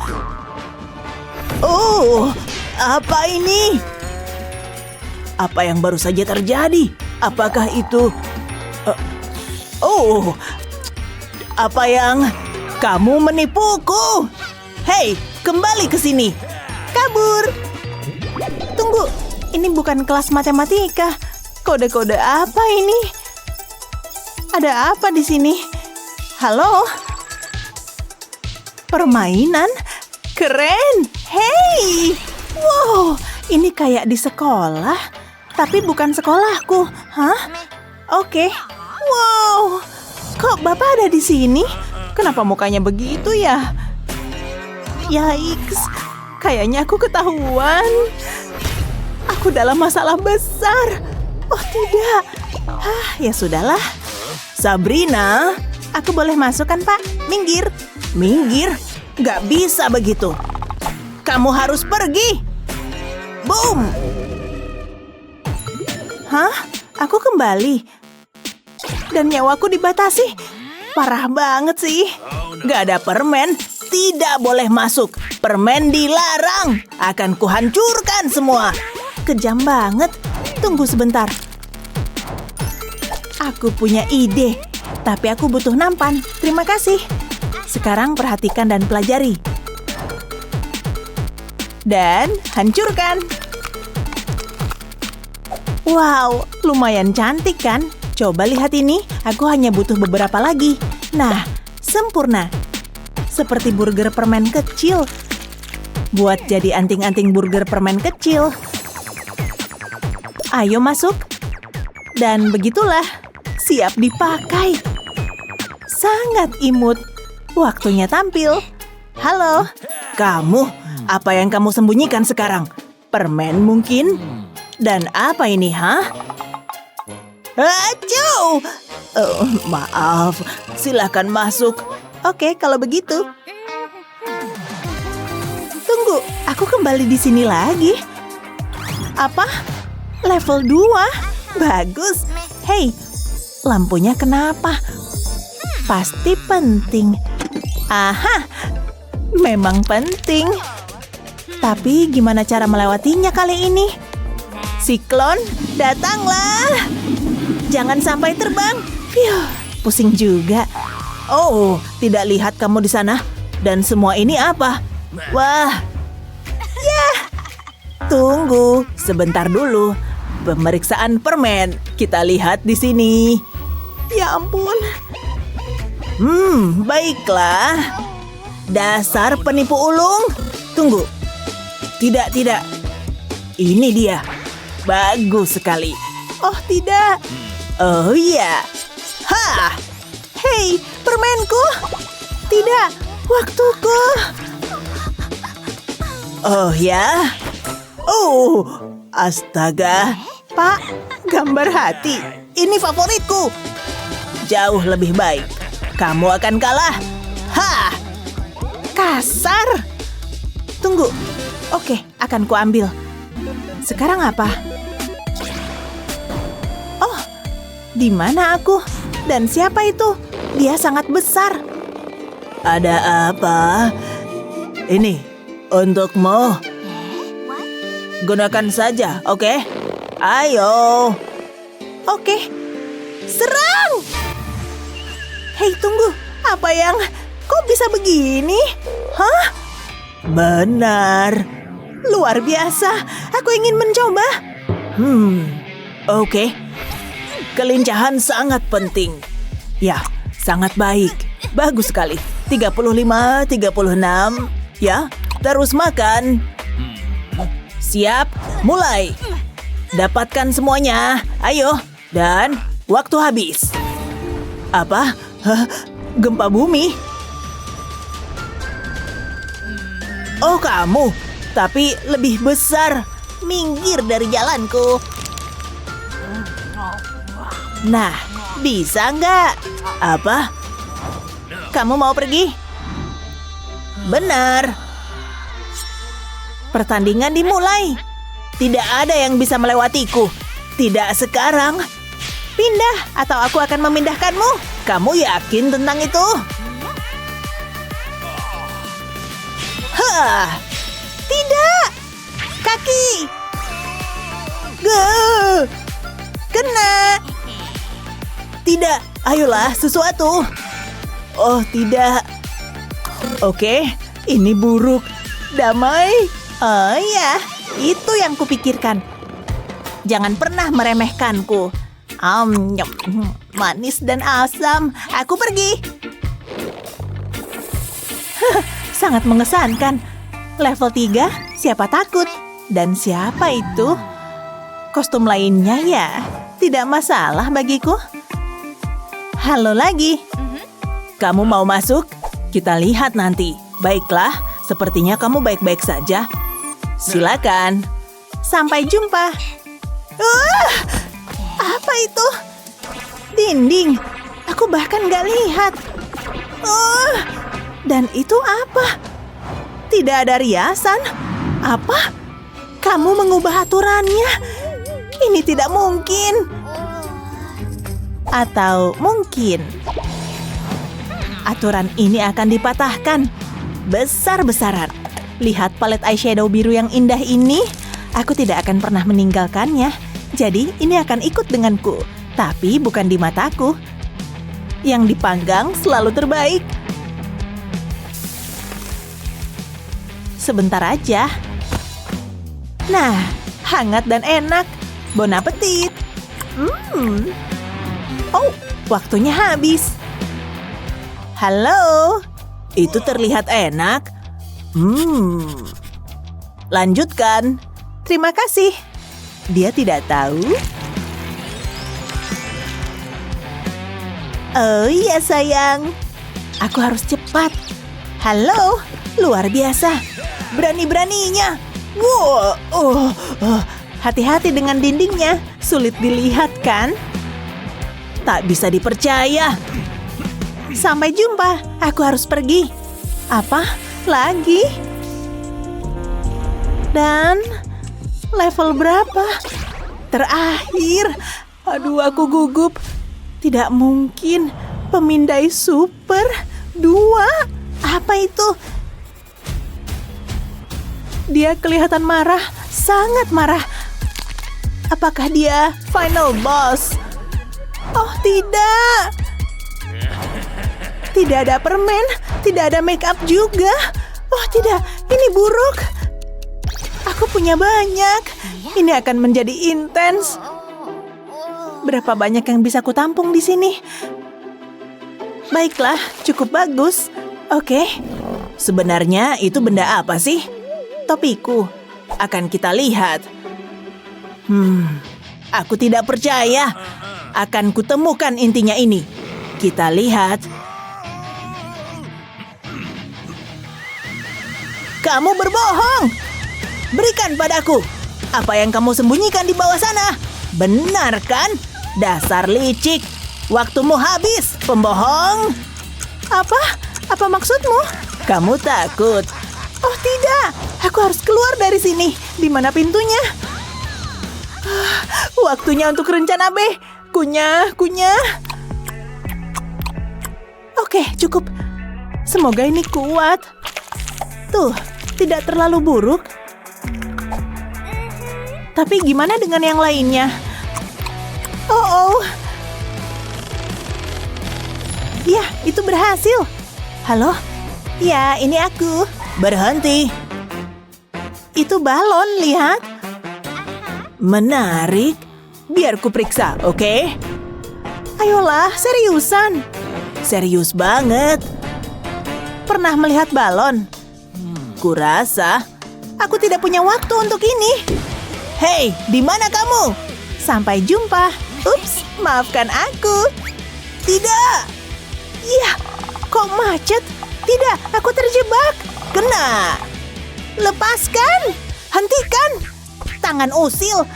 A: Oh, apa ini? Apa yang baru saja terjadi? Apakah itu... apa yang... Kamu menipuku? Hei, kembali ke sini. Kabur. Tunggu. Ini bukan kelas matematika. Kode-kode apa ini? Ada apa di sini? Halo? Permainan? Keren! Hey! Wow, ini kayak di sekolah, tapi bukan sekolahku. Hah? Oke. Wow, kok Bapak ada di sini? Kenapa mukanya begitu ya? Yikes, kayaknya aku ketahuan. Aku dalam masalah besar. Oh tidak. Ya sudahlah. Sabrina, aku boleh masuk kan Pak? Minggir. Minggir? Gak bisa begitu. Kamu harus pergi. Boom! Hah? Aku kembali. Dan nyawaku dibatasi. Parah banget sih. Gak ada permen. Tidak boleh masuk. Permen dilarang. Akan kuhancurkan semua. Kejam banget. Tunggu sebentar. Aku punya ide. Tapi aku butuh nampan. Terima kasih. Sekarang perhatikan dan pelajari. Dan hancurkan. Wow, lumayan cantik kan? Coba lihat ini, aku hanya butuh beberapa lagi. Nah, sempurna. Seperti burger permen kecil. Buat jadi anting-anting burger permen kecil. Ayo masuk. Dan begitulah, siap dipakai. Sangat imut. Waktunya tampil. Halo, kamu, apa yang kamu sembunyikan sekarang? Permen mungkin? Dan apa ini, hah? Acuh! Maaf, silakan masuk. Oke, kalau begitu. Tunggu, aku kembali di sini lagi. Apa? Level 2? Bagus. Hei, lampunya kenapa? Pasti penting. Aha, memang penting. Tapi gimana cara melewatinya kali ini? Siklon, datanglah. Jangan sampai terbang. Pusing juga. Oh, tidak lihat kamu di sana. Dan semua ini apa? Wah. Ya. Tunggu, sebentar dulu. Pemeriksaan permen. Kita lihat di sini. Ya ampun. Baiklah. Dasar penipu ulung. Tunggu. Tidak. Ini dia. Bagus sekali. Oh, tidak. Oh, iya. Ha! Hei, permenku. Tidak, waktuku. Oh, ya. Oh, astaga. Pak, gambar hati. Ini favoritku. Jauh lebih baik. Kamu akan kalah. Ha! Kasar. Tunggu. Oke, akan kuambil. Sekarang apa? Oh, di mana aku? Dan siapa itu? Dia sangat besar. Ada apa? Ini untukmu. Gunakan saja, oke? Ayo. Oke. Serang! Hei, tunggu. Apa yang... Kok bisa begini? Hah? Benar. Luar biasa. Aku ingin mencoba. Oke. Kelincahan sangat penting. Ya, sangat baik. Bagus sekali. 35, 36. Ya, terus makan. Siap, mulai. Dapatkan semuanya. Ayo. Dan waktu habis. Apa? Hah? Gempa bumi? Oh, kamu. Tapi lebih besar. Minggir dari jalanku. Nah, bisa nggak? Apa? Kamu mau pergi? Benar. Pertandingan dimulai. Tidak ada yang bisa melewatiku. Tidak sekarang. Pindah atau aku akan memindahkanmu. Kamu yakin tentang itu? Hah! Tidak! Kaki! Kena! Tidak, ayolah sesuatu. Oh, tidak. Oke, ini buruk. Damai. Oh ya, itu yang kupikirkan. Jangan pernah meremehkanku. Nyam, manis dan asam. Aku pergi. Sangat mengesankan. Level 3, siapa takut? Dan siapa itu? Kostum lainnya ya, tidak masalah bagiku. Halo lagi. Kamu mau masuk? Kita lihat nanti. Baiklah, sepertinya kamu baik-baik saja. Silakan. Sampai jumpa. Apa itu? Dinding. Aku bahkan gak lihat. Dan itu apa? Tidak ada riasan. Apa? Kamu mengubah aturannya? Ini tidak mungkin. Atau mungkin aturan ini akan dipatahkan besar-besaran. Lihat palet eyeshadow biru yang indah ini. Aku tidak akan pernah meninggalkannya. Jadi ini akan ikut denganku. Tapi bukan di mataku. Yang dipanggang selalu terbaik. Sebentar aja. Nah, hangat dan enak. Bon appetit. Oh, waktunya habis. Halo. Itu terlihat enak. Lanjutkan. Terima kasih. Dia tidak tahu. Oh iya sayang. Aku harus cepat. Halo. Luar biasa. Berani-beraninya. Wow. Hati-hati dengan dindingnya. Sulit dilihat kan? Tak bisa dipercaya. Sampai jumpa. Aku harus pergi. Apa? Lagi? Dan level berapa? Terakhir. Aduh, aku gugup. Tidak mungkin. Pemindai super 2. Apa itu? Dia kelihatan marah. Sangat marah. Apakah dia final boss? Oh tidak. Tidak ada permen. Tidak ada make up juga. Oh tidak, ini buruk. Aku punya banyak. Ini akan menjadi intens. Berapa banyak yang bisa kutampung di sini? Baiklah, cukup bagus. Oke. Sebenarnya itu benda apa sih? Topiku. Akan kita lihat. Aku tidak percaya. Akan kutemukan intinya ini. Kita lihat. Kamu berbohong. Berikan padaku. Apa yang kamu sembunyikan di bawah sana? Benar kan? Dasar licik. Waktumu habis, pembohong. Apa? Apa maksudmu? Kamu takut? Oh tidak. Aku harus keluar dari sini. Di mana pintunya? Waktunya untuk rencana B. Kunyah. Oke, cukup. Semoga ini kuat. Tuh, tidak terlalu buruk. Tapi gimana dengan yang lainnya? Oh. Ya, itu berhasil. Halo? Ya, ini aku. Berhenti. Itu balon, lihat. Menarik. Biar ku periksa, oke? Ayolah, seriusan. Serius banget. Pernah melihat balon? Kurasa aku tidak punya waktu untuk ini. Hei, di mana kamu? Sampai jumpa. Ups, maafkan aku. Tidak. Ya, kok macet? Tidak, aku terjebak. Kena. Lepaskan. Hentikan. Tangan usil.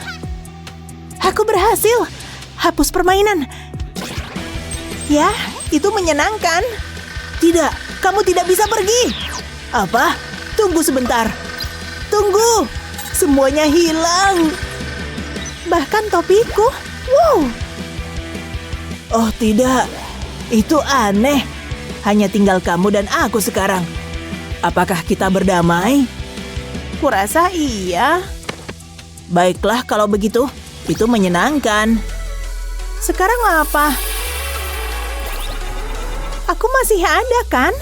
A: Aku berhasil. Hapus permainan. Ya, itu menyenangkan. Tidak, kamu tidak bisa pergi. Apa? Tunggu sebentar. Tunggu. Semuanya hilang. Bahkan topiku. Wow. Oh tidak. Itu aneh. Hanya tinggal kamu dan aku sekarang. Apakah kita berdamai? Kurasa iya. Baiklah kalau begitu. Itu menyenangkan. Sekarang apa? Aku masih ada kan?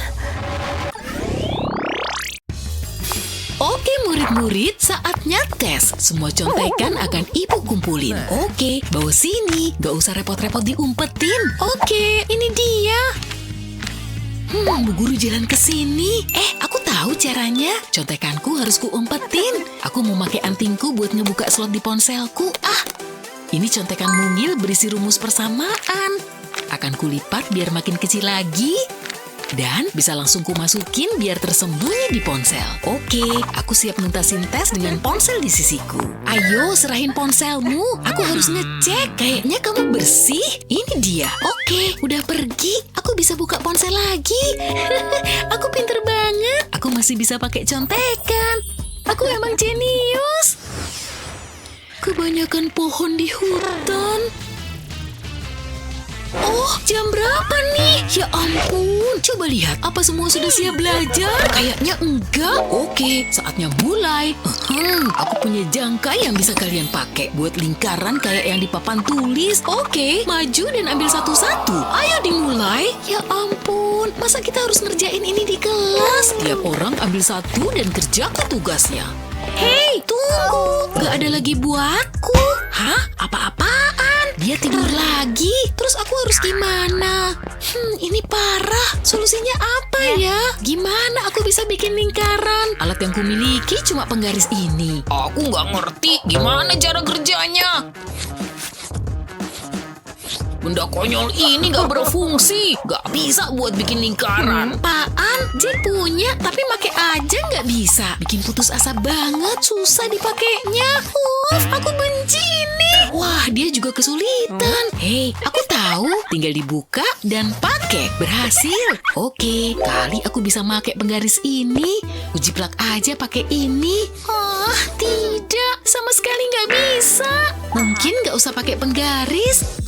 E: Oke murid-murid, saatnya tes. Semua contekan akan ibu kumpulin. Oke, bawa sini. Gak usah repot-repot diumpetin. Oke, ini dia. Bu guru jalan ke sini. Aku tahu caranya. Contekanku harus kuumpetin. Aku mau pakai antingku buat ngebuka slot di ponselku. Ini contekan mungil berisi rumus persamaan. Akan kulipat biar makin kecil lagi. Dan bisa langsung kumasukin biar tersembunyi di ponsel. Oke, aku siap nuntasin tes dengan ponsel di sisiku. Ayo, serahin ponselmu. Aku harus ngecek. Kayaknya kamu bersih. Ini dia. Oke, udah pergi. Aku bisa buka ponsel lagi. Aku pinter banget. Aku masih bisa pakai contekan. Aku emang jenius. Kebanyakan pohon di hutan. Oh, jam berapa nih? Ya ampun, coba lihat. Apa semua sudah siap belajar? Kayaknya enggak. Oke, saatnya mulai. Aku punya jangka yang bisa kalian pakai buat lingkaran kayak yang di papan tulis. Oke, maju dan ambil satu-satu. Ayo dimulai. Ya ampun, masa kita harus ngerjain ini di kelas? Tiap orang ambil satu dan kerjakan tugasnya. Hei, tunggu. Gak ada lagi buatku. Hah? Apa-apaan? Dia tidur lagi. Terus aku harus gimana? Ini parah. Solusinya apa ya? Gimana aku bisa bikin lingkaran? Alat yang kumiliki cuma penggaris ini.
D: Aku nggak ngerti gimana cara kerjanya. Benda konyol ini nggak berfungsi. Nggak bisa buat bikin lingkaran.
E: Apaan? Jin punya, tapi make aja nggak bisa. Bikin putus asa banget, susah dipakainya. Aku benci ini. Wah, dia juga kesulitan. Hei, aku tahu. Tinggal dibuka dan pakai. Berhasil. Oke, kali aku bisa pakai penggaris ini. Uji plak aja pakai ini. Tidak. Sama sekali nggak bisa. Mungkin nggak usah pakai penggaris.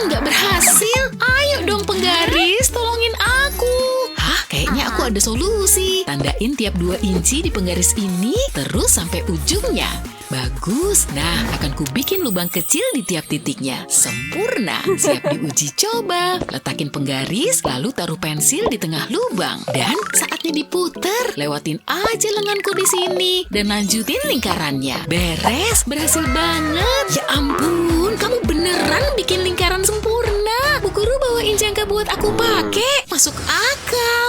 E: Nggak berhasil. Ayo dong penggaris, tolongin aku. Kayaknya aku ada solusi. Tandain tiap 2 inci di penggaris ini, terus sampai ujungnya. Bagus. Nah, akan kubikin lubang kecil di tiap titiknya. Sempurna. Siap diuji coba. Letakin penggaris, lalu taruh pensil di tengah lubang. Dan saatnya diputer. Lewatin aja lenganku di sini. Dan lanjutin lingkarannya. Beres. Berhasil banget. Ya ampun, kamu beneran bikin lingkaran sempurna. Bu guru bawain jangka buat aku pakai. Masuk akal.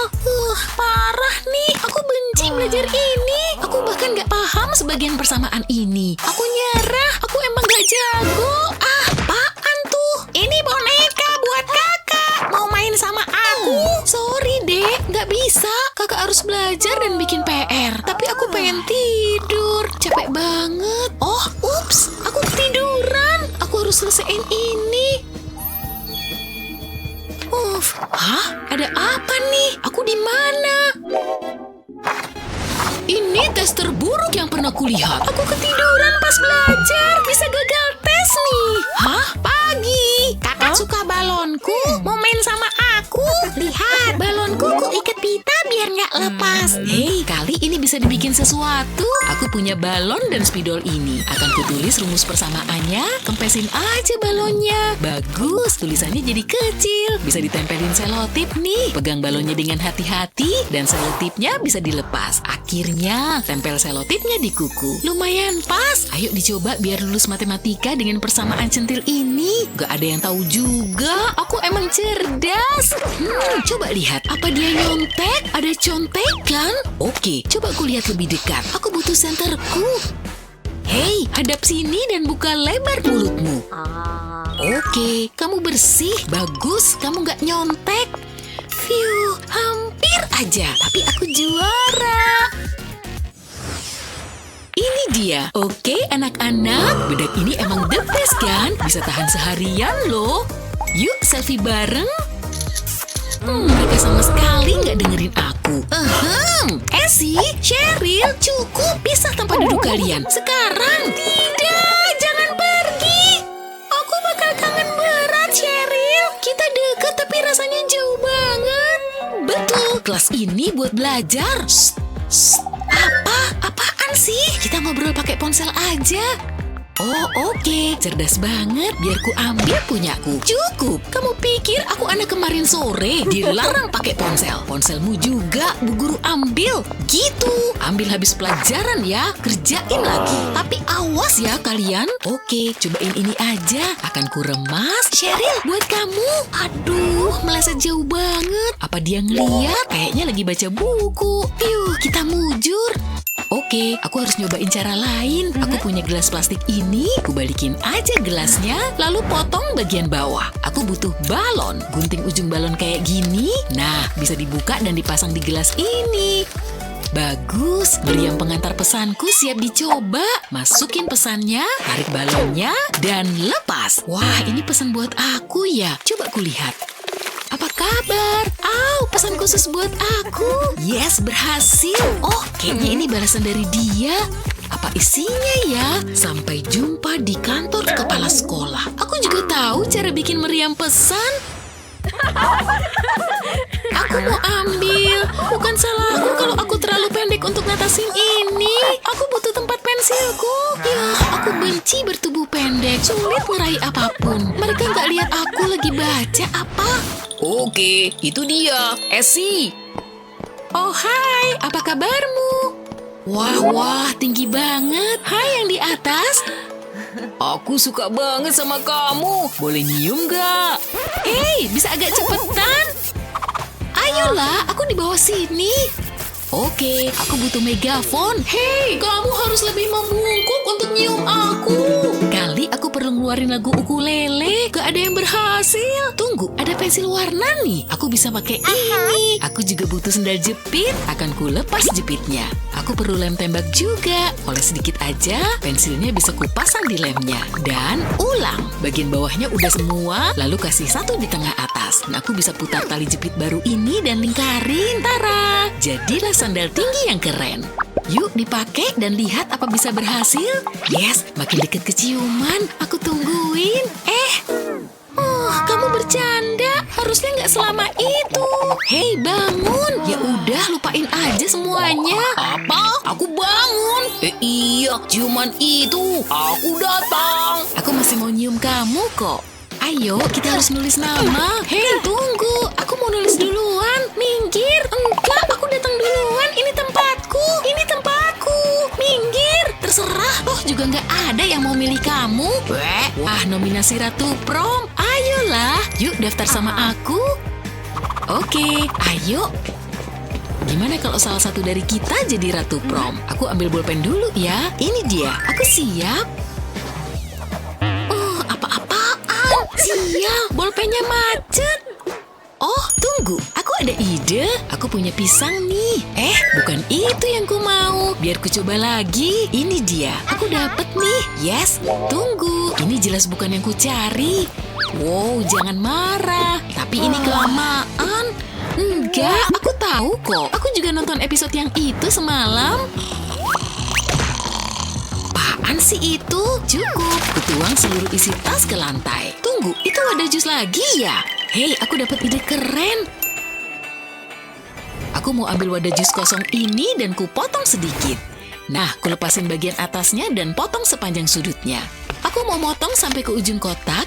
E: Parah nih. Aku benci belajar ini. Aku bahkan gak paham sebagian persamaan ini. Aku nyerah. Aku emang gak jago. Apaan tuh? Ini boneka buat kakak. Mau main sama aku? Sorry, Dek. Gak bisa. Kakak harus belajar dan bikin PR. Tapi aku pengen tidur. Capek banget. Ups. Aku ketiduran. Aku harus selesaiin ini. Ada apa nih? Aku di mana? Ini tes terburuk yang pernah kulihat. Aku ketiduran pas belajar. Bisa gagal tes nih. Pagi. Kakak suka balonku. Mau main sama aku? Lihat, balonku kuikat pita biar nggak lepas. Hei, kali ini bisa dibikin sesuatu. Aku punya balon dan spidol ini. Akan kutulis rumus persamaannya. Kempesin aja balonnya. Bagus, tulisannya jadi kecil. Bisa ditempelin selotip nih. Pegang balonnya dengan hati-hati dan selotipnya bisa dilepas. Akhirnya, tempel selotipnya di kuku. Lumayan pas. Ayo dicoba biar lulus matematika dengan persamaan centil ini. Gak ada yang tahu juga. Aku emang cerdas. Coba lihat. Apa dia nyontek? Ada contekan? Oke, coba aku lihat lebih dekat. Aku butuh senterku. Hei, hadap sini dan buka lebar mulutmu. Oke, kamu bersih. Bagus, kamu gak nyontek. Phew, hampir aja. Tapi aku juara. Ini dia. Oke, anak-anak. Bedak ini emang the best kan? Bisa tahan seharian loh. Yuk, selfie bareng. Mereka sama sekali nggak dengerin aku. Essie, Cheryl, cukup. Pisah tempat duduk kalian. Sekarang. Tidak, jangan pergi. Aku bakal kangen berat, Cheryl. Kita dekat tapi rasanya jauh banget. Betul, kelas ini buat belajar. Apaan sih? Kita ngobrol pakai ponsel aja. Oh oke, cerdas banget. Biar ku ambil punyaku. Cukup. Kamu pikir aku anak kemarin sore dilarang pakai ponsel? Ponselmu juga Bu Guru ambil. Gitu. Ambil habis pelajaran ya. Kerjain lagi. Tapi awas ya kalian. Oke, cobain ini aja. Akan ku remas. Cheryl, buat kamu. Aduh, meleset jauh banget. Apa dia ngeliat? Kayaknya lagi baca buku. Yuk, kita mujur. Oke, aku harus nyobain cara lain. Aku punya gelas plastik ini, aku balikin aja gelasnya, lalu potong bagian bawah. Aku butuh balon, gunting ujung balon kayak gini. Nah, bisa dibuka dan dipasang di gelas ini. Bagus, meriam pengantar pesanku siap dicoba. Masukin pesannya, tarik balonnya, dan lepas. Wah, ini pesan buat aku ya. Coba kulihat. Apa kabar? Pesan khusus buat aku. Yes, berhasil. Oh, kayaknya ini balasan dari dia. Apa isinya ya? Sampai jumpa di kantor kepala sekolah. Aku juga tahu cara bikin meriam pesan. Aku mau ambil. Bukan salahku kalau aku terlalu pendek untuk ngatasin ini. Aku butuh tempat pensilku. Ya, aku benci bertubuh pendek. Sulit ngeraih apapun. Mereka nggak lihat aku lagi baca apa.
D: Oke, itu dia, Essie.
E: Oh hai, apa kabarmu? Wah, tinggi banget. Hai yang di atas.
D: Aku suka banget sama kamu. Boleh nyium gak?
E: Hei, bisa agak cepetan? Ayolah, aku di bawah sini. Oke, aku butuh megafon. Hei, kamu harus lebih membungkuk untuk nyium aku. Kali aku perlu ngeluarin lagu ukulele. Gak ada yang berhasil. Tunggu, ada pensil warna nih. Aku bisa pakai ini. Aku juga butuh sendal jepit. Akan ku lepas jepitnya. Aku perlu lem tembak juga. Oles sedikit aja, pensilnya bisa kupasang di lemnya. Dan ulang. Bagian bawahnya udah semua, lalu kasih satu di tengah atas. Nah, aku bisa putar tali jepit baru ini dan lingkarin. Tara! Jadilah sandal tinggi yang keren. Yuk dipakai dan lihat apa bisa berhasil. Yes, makin deket keciuman. Aku tungguin. Kamu bercanda. Harusnya nggak selama itu. Hei, bangun. Ya udah, lupain aja semuanya.
D: Apa? Aku bangun. Iya, ciuman itu. Aku datang.
E: Aku masih mau nyium kamu kok. Ayo, kita harus nulis nama. Hei, tunggu. Aku mau nulis duluan. Minggir. Enggak, aku datang duluan. Ini tempatku. Ini tempatku. Minggir. Terserah. Loh, juga nggak ada yang mau milih kamu. Wah, nominasi Ratu Prom. Ayolah. Yuk, daftar sama aku. Oke, ayo. Gimana kalau salah satu dari kita jadi Ratu Prom? Aku ambil bolpen dulu ya. Ini dia. Aku siap. Sial, bolpennya macet. Oh, tunggu. Aku ada ide. Aku punya pisang nih. Bukan itu yang ku mau. Biar ku coba lagi. Ini dia. Aku dapet nih. Yes, tunggu. Ini jelas bukan yang ku cari. Wow, jangan marah. Tapi ini kelamaan. Enggak, aku tahu kok. Aku juga nonton episode yang itu semalam. Apaan sih itu? Cukup. Kutuang seluruh isi tas ke lantai. Tunggu, itu ada jus lagi ya? Hei, aku dapat ide keren. Aku mau ambil wadah jus kosong ini dan ku potong sedikit. Nah, ku lepasin bagian atasnya dan potong sepanjang sudutnya. Aku mau motong sampai ke ujung kotak.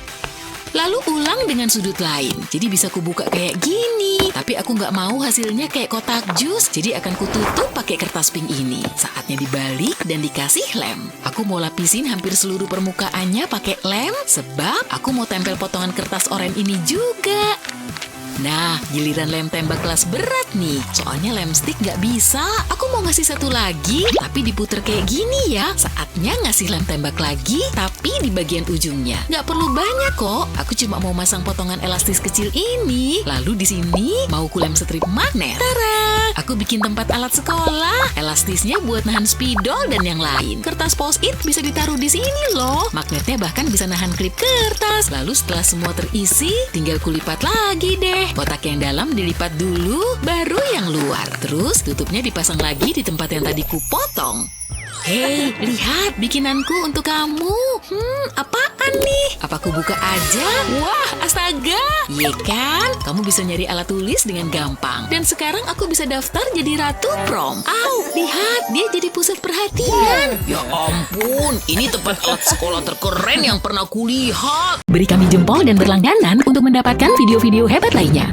E: Lalu ulang dengan sudut lain. Jadi bisa kubuka kayak gini. Tapi aku nggak mau hasilnya kayak kotak jus. Jadi akan kututup pakai kertas pink ini. Saatnya dibalik dan dikasih lem. Aku mau lapisin hampir seluruh permukaannya pakai lem. Sebab aku mau tempel potongan kertas oranye ini juga. Nah, giliran lem tembak kelas berat nih. Soalnya lem stick nggak bisa. Aku mau ngasih satu lagi, tapi diputer kayak gini ya. Saatnya ngasih lem tembak lagi, tapi di bagian ujungnya. Nggak perlu banyak kok. Aku cuma mau masang potongan elastis kecil ini. Lalu di sini mau ku lem strip magnet. Tara! Aku bikin tempat alat sekolah. Elastisnya buat nahan spidol dan yang lain. Kertas post-it bisa ditaruh di sini loh. Magnetnya bahkan bisa nahan klip kertas. Lalu setelah semua terisi, tinggal kulipat lagi deh. Kotak yang dalam dilipat dulu, baru yang luar. Terus tutupnya dipasang lagi di tempat yang tadi kupotong. Hei, lihat bikinanku untuk kamu. Apaan nih? Apa aku buka aja? Wah, astaga. Iya kan? Kamu bisa nyari alat tulis dengan gampang. Dan sekarang aku bisa daftar jadi Ratu Prom. Au, lihat, dia jadi pusat perhatian.
D: Ya ampun, ini tempat alat sekolah terkeren yang pernah kulihat.
E: Beri kami jempol dan berlangganan untuk mendapatkan video-video hebat lainnya.